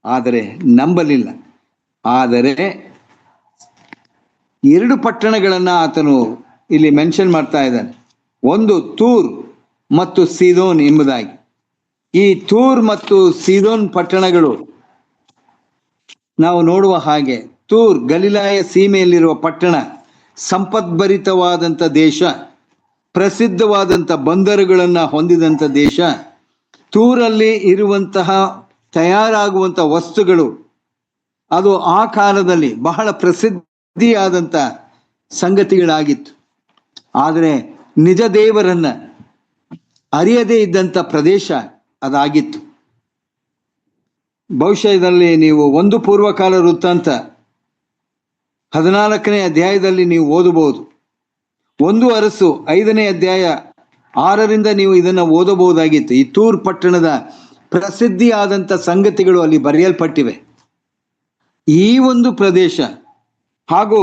ಆದರೆ ನಂಬಲಿಲ್ಲ. ಆದರೆ 2 ಪಟ್ಟಣಗಳನ್ನ ಆತನು ಇಲ್ಲಿ ಮೆನ್ಷನ್ ಮಾಡ್ತಾ ಇದ್ದಾನೆ. ಒಂದು ತೂರ್ ಮತ್ತು ಸೀದೋನ್ ಎಂಬುದಾಗಿ. ಈ ತೂರ್ ಮತ್ತು ಸೀದೋನ್ ಪಟ್ಟಣಗಳು ನಾವು ನೋಡುವ ಹಾಗೆ, ತೂರ್ ಗಲಿಲಾಯ ಸೀಮೆಯಲ್ಲಿರುವ ಪಟ್ಟಣ, ಸಂಪದ್ಭರಿತವಾದಂಥ ದೇಶ, ಪ್ರಸಿದ್ಧವಾದಂಥ ಬಂದರುಗಳನ್ನ ಹೊಂದಿದಂಥ ದೇಶ. ತೂರಲ್ಲಿ ಇರುವಂತಹ ತಯಾರಾಗುವಂಥ ವಸ್ತುಗಳು ಅದು ಆ ಕಾಲದಲ್ಲಿ ಬಹಳ ಪ್ರಸಿದ್ಧಿಯಾದಂಥ ಸಂಗತಿಗಳಾಗಿತ್ತು. ಆದರೆ ನಿಜ ದೇವರನ್ನ ಅರಿಯದೇ ಇದ್ದಂಥ ಪ್ರದೇಶ ಅದಾಗಿತ್ತು. ಬಹುಶಃ ಇದರಲ್ಲಿ ನೀವು 1 ಪೂರ್ವಕಾಲ ವೃತ್ತಾಂತ 14ನೇ ಅಧ್ಯಾಯದಲ್ಲಿ ನೀವು ಓದಬಹುದು. 1 ಅರಸು 5ನೇ ಅಧ್ಯಾಯ 6ರಿಂದ ನೀವು ಇದನ್ನು ಓದಬಹುದಾಗಿತ್ತು. ಈ ತೂರ್ ಪಟ್ಟಣದ ಪ್ರಸಿದ್ಧಿಯಾದಂಥ ಸಂಗತಿಗಳು ಅಲ್ಲಿ ಬರೆಯಲ್ಪಟ್ಟಿವೆ. ಈ ಒಂದು ಪ್ರದೇಶ ಹಾಗೂ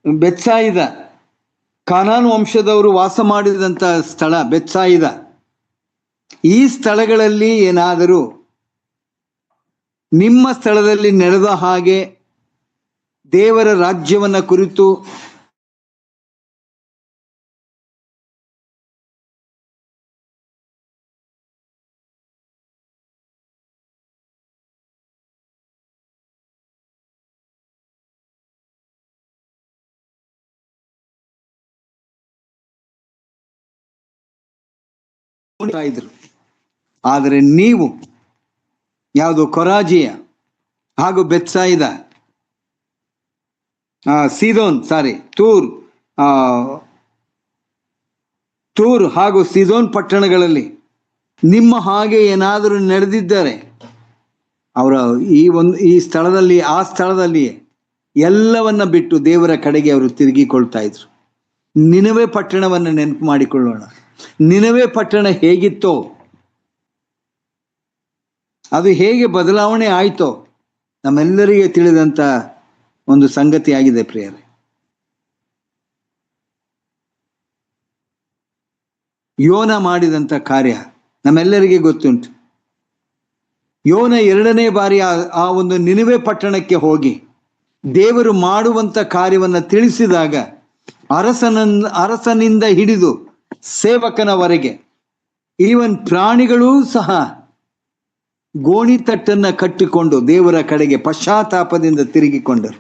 ಬೆತ್ಸಾಯಿದ, ಕಾನಾನ್ ವಂಶದವರು ವಾಸ ಮಾಡಿದಂಥ ಸ್ಥಳ ಬೆತ್ಸಾಯಿದ, ಈ ಸ್ಥಳಗಳಲ್ಲಿ ಏನಾದರೂ ನಿಮ್ಮ ಸ್ಥಳದಲ್ಲಿ ನಡೆದ ಹಾಗೆ ದೇವರ ರಾಜ್ಯವನ್ನ ಕುರಿತು ಇದ್ರು. ಆದರೆ ನೀವು ಯಾವುದು ಕೊರಾಜಿಯ ಹಾಗೂ ಬೆತ್ಸಾಯಿದ, ತೂರ್ ಹಾಗೂ ಸೀದೋನ್ ಪಟ್ಟಣಗಳಲ್ಲಿ ನಿಮ್ಮ ಹಾಗೆ ಏನಾದರೂ ನಡೆದಿದ್ದರೆ ಅವರ ಈ ಸ್ಥಳದಲ್ಲಿ ಆ ಸ್ಥಳದಲ್ಲಿಯೇ ಎಲ್ಲವನ್ನ ಬಿಟ್ಟು ದೇವರ ಕಡೆಗೆ ಅವರು ತಿರುಗಿಕೊಳ್ತಾ ಇದ್ರು. ನಿನವೆ ಪಟ್ಟಣವನ್ನು ನೆನಪು ಮಾಡಿಕೊಳ್ಳೋಣ. ನಿನವೆ ಪಟ್ಟಣ ಹೇಗಿತ್ತೋ, ಅದು ಹೇಗೆ ಬದಲಾವಣೆ ಆಯ್ತೋ ನಮ್ಮೆಲ್ಲರಿಗೆ ತಿಳಿದಂತ ಒಂದು ಸಂಗತಿ ಆಗಿದೆ ಪ್ರಿಯರೇ. ಯೋನ ಮಾಡಿದಂತ ಕಾರ್ಯ ನಮ್ಮೆಲ್ಲರಿಗೆ ಗೊತ್ತುಂಟು. ಯೋನ 2ನೇ ಬಾರಿ ಆ ಒಂದು ನಿನವೆ ಪಟ್ಟಣಕ್ಕೆ ಹೋಗಿ ದೇವರು ಮಾಡುವಂತ ಕಾರ್ಯವನ್ನ ತಿಳಿಸಿದಾಗ ಅರಸನಿಂದ ಹಿಡಿದು ಸೇವಕನವರೆಗೆ, ಈವನ್ ಪ್ರಾಣಿಗಳೂ ಸಹ ಗೋಣಿತಟ್ಟನ್ನ ಕಟ್ಟಿಕೊಂಡು ದೇವರ ಕಡೆಗೆ ಪಶ್ಚಾತ್ತಾಪದಿಂದ ತಿರುಗಿಕೊಂಡರು.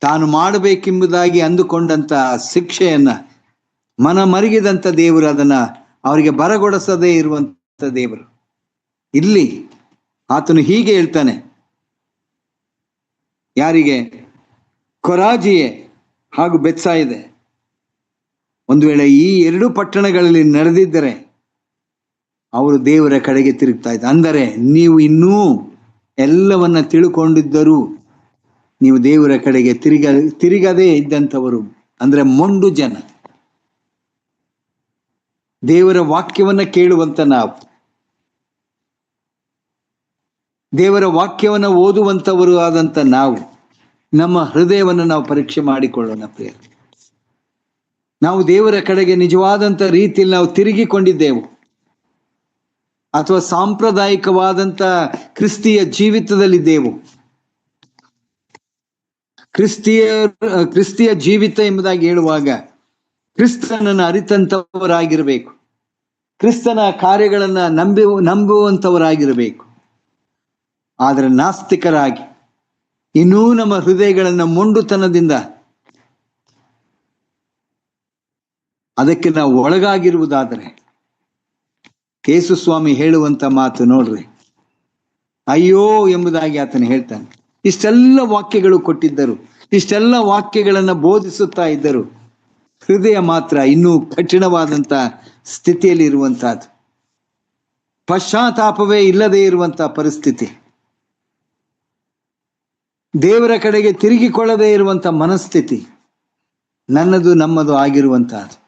ತಾನು ಮಾಡಬೇಕೆಂಬುದಾಗಿ ಅಂದುಕೊಂಡಂತ ಶಿಕ್ಷೆಯನ್ನ ಮನಮರುಗಿದಂತ ದೇವರು ಅದನ್ನ ಅವರಿಗೆ ಬರಗೊಡಿಸದೇ ಇರುವಂತ ದೇವರು. ಇಲ್ಲಿ ಆತನು ಹೀಗೆ ಹೇಳ್ತಾನೆ, ಯಾರಿಗೆ? ಕೊರಾಜಿಯೇ ಹಾಗೂ ಬೆತ್ಸಾಯಿದೆ. ಒಂದು ವೇಳೆ ಈ 2 ಪಟ್ಟಣಗಳಲ್ಲಿ ನಡೆದಿದ್ದರೆ ಅವರು ದೇವರ ಕಡೆಗೆ ತಿರುಗ್ತಾ ಇದ್ದ. ಅಂದರೆ ನೀವು ಇನ್ನೂ ಎಲ್ಲವನ್ನ ತಿಳ್ಕೊಂಡಿದ್ದರೂ ನೀವು ದೇವರ ಕಡೆಗೆ ತಿರುಗದೇ ಇದ್ದಂಥವರು, ಅಂದ್ರೆ ಮೊಂಡು ಜನ. ದೇವರ ವಾಕ್ಯವನ್ನ ಕೇಳುವಂತ ನಾವು, ದೇವರ ವಾಕ್ಯವನ್ನ ಓದುವಂಥವರು ಆದಂತ ನಾವು, ನಮ್ಮ ಹೃದಯವನ್ನು ನಾವು ಪರೀಕ್ಷೆ ಮಾಡಿಕೊಳ್ಳೋಣ ಪ್ರಿಯ. ನಾವು ದೇವರ ಕಡೆಗೆ ನಿಜವಾದಂತ ರೀತಿಯಲ್ಲಿ ನಾವು ತಿರುಗಿಕೊಂಡಿದ್ದೆವು, ಅಥವಾ ಸಾಂಪ್ರದಾಯಿಕವಾದಂತ ಕ್ರಿಸ್ತಿಯ ಜೀವಿತದಲ್ಲಿದ್ದೆವು? ಕ್ರಿಸ್ತಿಯ ಜೀವಿತ ಎಂಬುದಾಗಿ ಹೇಳುವಾಗ ಕ್ರಿಸ್ತನನ್ನು ಅರಿತಂತವರಾಗಿರಬೇಕು, ಕ್ರಿಸ್ತನ ಕಾರ್ಯಗಳನ್ನ ನಂಬುವಂತವರಾಗಿರಬೇಕು. ಆದರೆ ನಾಸ್ತಿಕರಾಗಿ ಇನ್ನೂ ನಮ್ಮ ಹೃದಯಗಳನ್ನ ಮೊಂಡುತನದಿಂದ ಅದಕ್ಕೆ ನಾವು ಒಳಗಾಗಿರುವುದಾದರೆ, ಯೇಸು ಸ್ವಾಮಿ ಹೇಳುವಂತ ಮಾತು ನೋಡ್ರಿ, ಅಯ್ಯೋ ಎಂಬುದಾಗಿ ಆತನು ಹೇಳ್ತಾನೆ. ಇಷ್ಟೆಲ್ಲ ವಾಕ್ಯಗಳು ಕೊಟ್ಟಿದ್ದರು, ಇಷ್ಟೆಲ್ಲ ವಾಕ್ಯಗಳನ್ನ ಬೋಧಿಸುತ್ತಾ ಇದ್ದರು, ಹೃದಯ ಮಾತ್ರ ಇನ್ನೂ ಕಠಿಣವಾದಂಥ ಸ್ಥಿತಿಯಲ್ಲಿ ಇರುವಂತಹದ್ದು. ಪಶ್ಚಾತ್ತಾಪವೇ ಇಲ್ಲದೆ ಇರುವಂತಹ ಪರಿಸ್ಥಿತಿ, ದೇವರ ಕಡೆಗೆ ತಿರುಗಿಕೊಳ್ಳದೇ ಇರುವಂತ ಮನಸ್ಥಿತಿ ನನ್ನದು ನಮ್ಮದು ಆಗಿರುವಂತಹದ್ದು.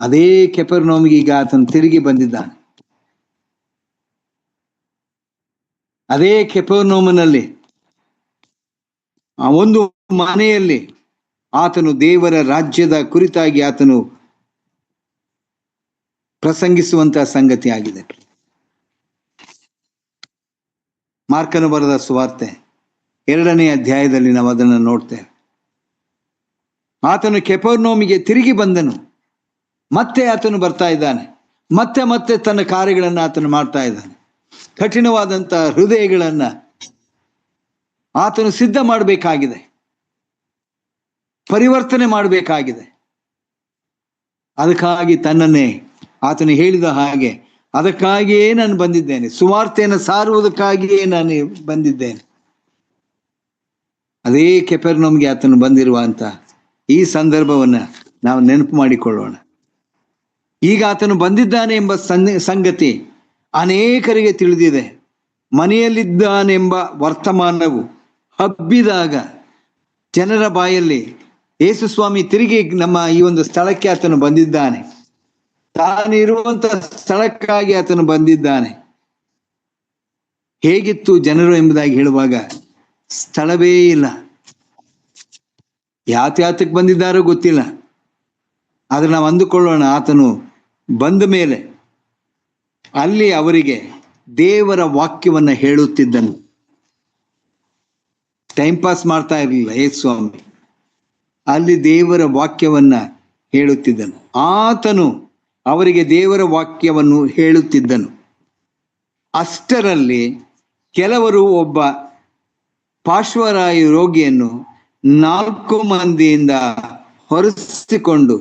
ಅದೇ ಕೆಫರ್ನೌಮಿಗೆ ಈಗ ಆತನು ತಿರುಗಿ ಬಂದಿದ್ದಾನೆ. ಅದೇ ಕೆಫರ್ನೌಮಿನಲ್ಲಿ ಆ ಒಂದು ಮನೆಯಲ್ಲಿ ಆತನು ದೇವರ ರಾಜ್ಯದ ಕುರಿತಾಗಿ ಆತನು ಪ್ರಸಂಗಿಸುವಂತಹ ಸಂಗತಿ ಆಗಿದೆ. ಮಾರ್ಕನು ಬರೆದ ಸುವಾರ್ತೆ 2ನೇ ಅಧ್ಯಾಯದಲ್ಲಿ ನಾವು ಅದನ್ನು ನೋಡ್ತೇವೆ. ಆತನು ಕೆಫರ್ನೌಮಿಗೆ ತಿರುಗಿ ಬಂದನು, ಮತ್ತೆ ಆತನು ಬರ್ತಾ ಇದ್ದಾನೆ, ಮತ್ತೆ ಮತ್ತೆ ತನ್ನ ಕಾರ್ಯಗಳನ್ನು ಆತನು ಮಾಡ್ತಾ ಇದ್ದಾನೆ. ಕಠಿಣವಾದಂಥ ಹೃದಯಗಳನ್ನ ಆತನು ಸಿದ್ಧ ಮಾಡಬೇಕಾಗಿದೆ, ಪರಿವರ್ತನೆ ಮಾಡಬೇಕಾಗಿದೆ. ಅದಕ್ಕಾಗಿ ತನ್ನನ್ನೇ ಆತನು ಹೇಳಿದ ಹಾಗೆ, ಅದಕ್ಕಾಗಿಯೇ ನಾನು ಬಂದಿದ್ದೇನೆ, ಸುವಾರ್ತೆಯನ್ನು ಸಾರುವುದಕ್ಕಾಗಿಯೇ ನಾನು ಬಂದಿದ್ದೇನೆ. ಅದೇ ಕೆಫರ್ನೌಮಿಗೆ ಆತನು ಬಂದಿರುವಂತ ಈ ಸಂದರ್ಭವನ್ನ ನಾವು ನೆನಪು ಮಾಡಿಕೊಳ್ಳೋಣ. ಈಗ ಆತನು ಬಂದಿದ್ದಾನೆ ಎಂಬ ಸಂಗತಿ ಅನೇಕರಿಗೆ ತಿಳಿದಿದೆ. ಮನೆಯಲ್ಲಿದ್ದಾನೆಂಬ ವರ್ತಮಾನವು ಹಬ್ಬಿದಾಗ ಜನರ ಬಾಯಲ್ಲಿ ಯೇಸು ಸ್ವಾಮಿ ತಿರುಗಿ ನಮ್ಮ ಈ ಒಂದು ಸ್ಥಳಕ್ಕೆ ಆತನು ಬಂದಿದ್ದಾನೆ, ತಾನಿರುವಂತ ಸ್ಥಳಕ್ಕಾಗಿ ಆತನು ಬಂದಿದ್ದಾನೆ. ಹೇಗಿತ್ತು ಜನರು ಎಂಬುದಾಗಿ ಹೇಳುವಾಗ ಸ್ಥಳವೇ ಇಲ್ಲ. ಯಾತಕ್ಕೆ ಬಂದಿದ್ದಾರೋ ಗೊತ್ತಿಲ್ಲ, ಆದ್ರೆ ನಾವು ಅಂದುಕೊಳ್ಳೋಣ ಆತನು ಬಂದ ಮೇಲೆ ಅಲ್ಲಿ ಅವರಿಗೆ ದೇವರ ವಾಕ್ಯವನ್ನ ಹೇಳುತ್ತಿದ್ದನು. ಟೈಮ್ ಪಾಸ್ ಮಾಡ್ತಾ ಇರಲಿಲ್ಲ ಯೇಸು ಸ್ವಾಮಿ, ಅಲ್ಲಿ ದೇವರ ವಾಕ್ಯವನ್ನ ಹೇಳುತ್ತಿದ್ದನು. ಆತನು ಅವರಿಗೆ ದೇವರ ವಾಕ್ಯವನ್ನು ಹೇಳುತ್ತಿದ್ದನು. ಅಷ್ಟರಲ್ಲಿ ಕೆಲವರು ಒಬ್ಬ ಪಾರ್ಶ್ವವಾಯು ರೋಗಿಯನ್ನು 4 ಮಂದಿಯಿಂದ ಹೊರಿಸಿಕೊಂಡು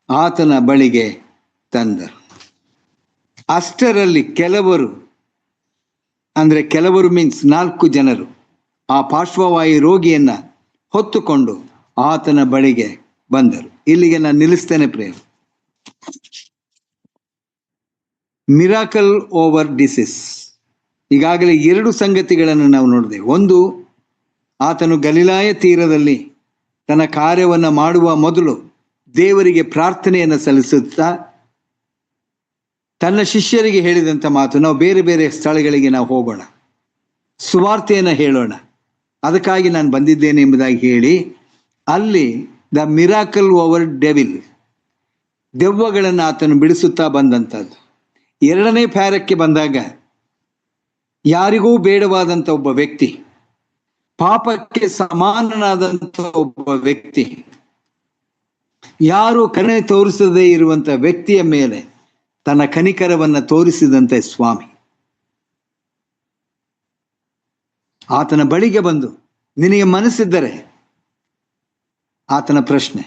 ಆತನ ಬಳಿಗೆ ತಂದರು. ಅಷ್ಟರಲ್ಲಿ ಕೆಲವರು ಅಂದ್ರೆ ಕೆಲವರು ಮೀನ್ಸ್ 4 ಜನರು ಆ ಪಾರ್ಶ್ವವಾಯು ರೋಗಿಯನ್ನ ಹೊತ್ತುಕೊಂಡು ಆತನ ಬಳಿಗೆ ಬಂದರು. ಇಲ್ಲಿಗೆ ನಾನು ನಿಲ್ಲಿಸ್ತೇನೆ ಪ್ರೇಮ. Miracle over disease. ಈಗಾಗಲೇ 2 ಸಂಗತಿಗಳನ್ನು ನಾವು ನೋಡಿದೆವು. ಒಂದು, ಆತನು ಗಲಿಲಾಯ ತೀರದಲ್ಲಿ ತನ್ನ ಕಾರ್ಯವನ್ನು ಮಾಡುವ ಮೊದಲು ದೇವರಿಗೆ ಪ್ರಾರ್ಥನೆಯನ್ನು ಸಲ್ಲಿಸುತ್ತಾ ತನ್ನ ಶಿಷ್ಯರಿಗೆ ಹೇಳಿದಂಥ ಮಾತು, ನಾವು ಬೇರೆ ಬೇರೆ ಸ್ಥಳಗಳಿಗೆ ನಾವು ಹೋಗೋಣ, ಸುವಾರ್ತೆಯನ್ನು ಹೇಳೋಣ, ಅದಕ್ಕಾಗಿ ನಾನು ಬಂದಿದ್ದೇನೆ ಎಂಬುದಾಗಿ ಹೇಳಿ ಅಲ್ಲಿ ದ ಮಿರಾಕಲ್ ಓವರ್ ಡೆವಿಲ್, ದೆವ್ವಗಳನ್ನು ಆತನು ಬಿಡಿಸುತ್ತಾ ಬಂದಂಥದ್ದು. 2ನೇ ಪ್ಯಾರಕ್ಕೆ ಬಂದಾಗ ಯಾರಿಗೂ ಬೇಡವಾದಂಥ ಒಬ್ಬ ವ್ಯಕ್ತಿ, ಪಾಪಕ್ಕೆ ಸಮಾನನಾದಂಥ ಒಬ್ಬ ವ್ಯಕ್ತಿ, ಯಾರು ಕರುಣೆ ತೋರಿಸದೇ ಇರುವಂತ ವ್ಯಕ್ತಿಯ ಮೇಲೆ ತನ್ನ ಕನಿಕರವನ್ನ ತೋರಿಸಿದಂತೆ ಸ್ವಾಮಿ ಆತನ ಬಳಿಗೆ ಬಂದು, ನಿನಗೆ ಮನಸ್ಸಿದ್ದರೆ, ಆತನ ಪ್ರಶ್ನೆ.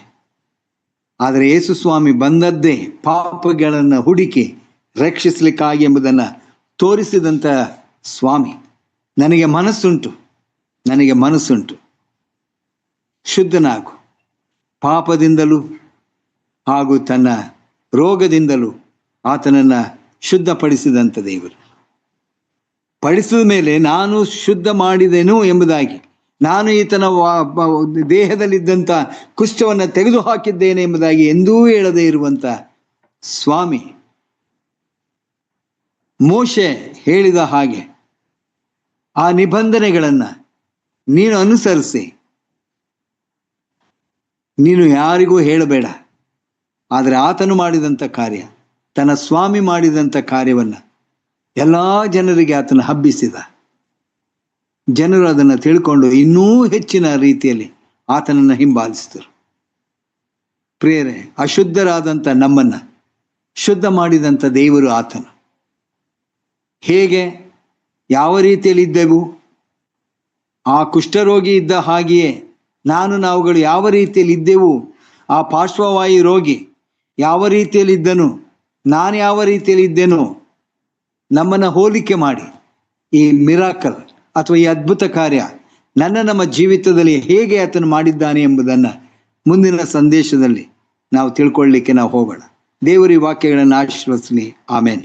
ಆದರೆ ಯೇಸು ಸ್ವಾಮಿ ಬಂದದ್ದೇ ಪಾಪಗಳನ್ನು ಹುಡುಕಿ ರಕ್ಷಿಸಲಿಕ್ಕಾಗಿ ಎಂಬುದನ್ನು ತೋರಿಸಿದಂಥ ಸ್ವಾಮಿ, ನನಗೆ ಮನಸ್ಸುಂಟು, ನನಗೆ ಮನಸ್ಸುಂಟು, ಶುದ್ಧನಾಗು. ಪಾಪದಿಂದಲೂ ಹಾಗೂ ತನ್ನ ರೋಗದಿಂದಲೂ ಆತನನ್ನ ಶುದ್ಧಪಡಿಸಿದಂಥ ದೇವರು. ಪಡಿಸಿದ ಮೇಲೆ ನಾನು ಶುದ್ಧ ಮಾಡಿದೆನು ಎಂಬುದಾಗಿ, ನಾನು ಈತನ ದೇಹದಲ್ಲಿದ್ದಂಥ ಕುಷ್ಠವನ್ನು ತೆಗೆದು ಹಾಕಿದ್ದೇನೆ ಎಂಬುದಾಗಿ ಎಂದೂ ಹೇಳದೇ ಇರುವಂತ ಸ್ವಾಮಿ ಮೋಶೆ ಹೇಳಿದ ಹಾಗೆ ಆ ನಿಬಂಧನೆಗಳನ್ನು ನೀನು ಅನುಸರಿಸಿ, ನೀನು ಯಾರಿಗೂ ಹೇಳಬೇಡ. ಆದರೆ ಆತನು ಮಾಡಿದಂಥ ಕಾರ್ಯ, ತನ್ನ ಸ್ವಾಮಿ ಮಾಡಿದಂಥ ಕಾರ್ಯವನ್ನು ಎಲ್ಲ ಜನರಿಗೆ ಆತನು ಹಬ್ಬಿಸಿದ. ಜನರು ಅದನ್ನು ತಿಳ್ಕೊಂಡು ಇನ್ನೂ ಹೆಚ್ಚಿನ ರೀತಿಯಲ್ಲಿ ಆತನನ್ನು ಹಿಂಬಾಲಿಸಿದರು. ಪ್ರಿಯರೇ, ಅಶುದ್ಧರಾದಂಥ ನಮ್ಮನ್ನ ಶುದ್ಧ ಮಾಡಿದಂಥ ದೇವರು ಆತನು. ಹೇಗೆ, ಯಾವ ರೀತಿಯಲ್ಲಿ ಇದ್ದೆವು? ಆ ಕುಷ್ಠರೋಗಿ ಇದ್ದ ಹಾಗೆಯೇ ನಾವುಗಳು ಯಾವ ರೀತಿಯಲ್ಲಿ ಇದ್ದೆವು. ಆ ಪಾರ್ಶ್ವವಾಯು ರೋಗಿ ಯಾವ ರೀತಿಯಲ್ಲಿ ಇದ್ದನು, ನಾನು ಯಾವ ರೀತಿಯಲ್ಲಿ ಇದ್ದೇನೋ, ನಮ್ಮನ್ನು ಹೋಲಿಕೆ ಮಾಡಿ ಈ ಮಿರಾಕಲ್ ಅಥವಾ ಈ ಅದ್ಭುತ ಕಾರ್ಯ ನಮ್ಮ ಜೀವಿತದಲ್ಲಿ ಹೇಗೆ ಆತನು ಮಾಡಿದ್ದಾನೆ ಎಂಬುದನ್ನು ಮುಂದಿನ ಸಂದೇಶದಲ್ಲಿ ನಾವು ತಿಳ್ಕೊಳ್ಳಿಕ್ಕೆ ನಾವು ಹೋಗೋಣ. ದೇವರ ಈ ವಾಕ್ಯಗಳನ್ನು ಆಶೀರ್ವದಿಸಲಿ. ಆಮೇನ್.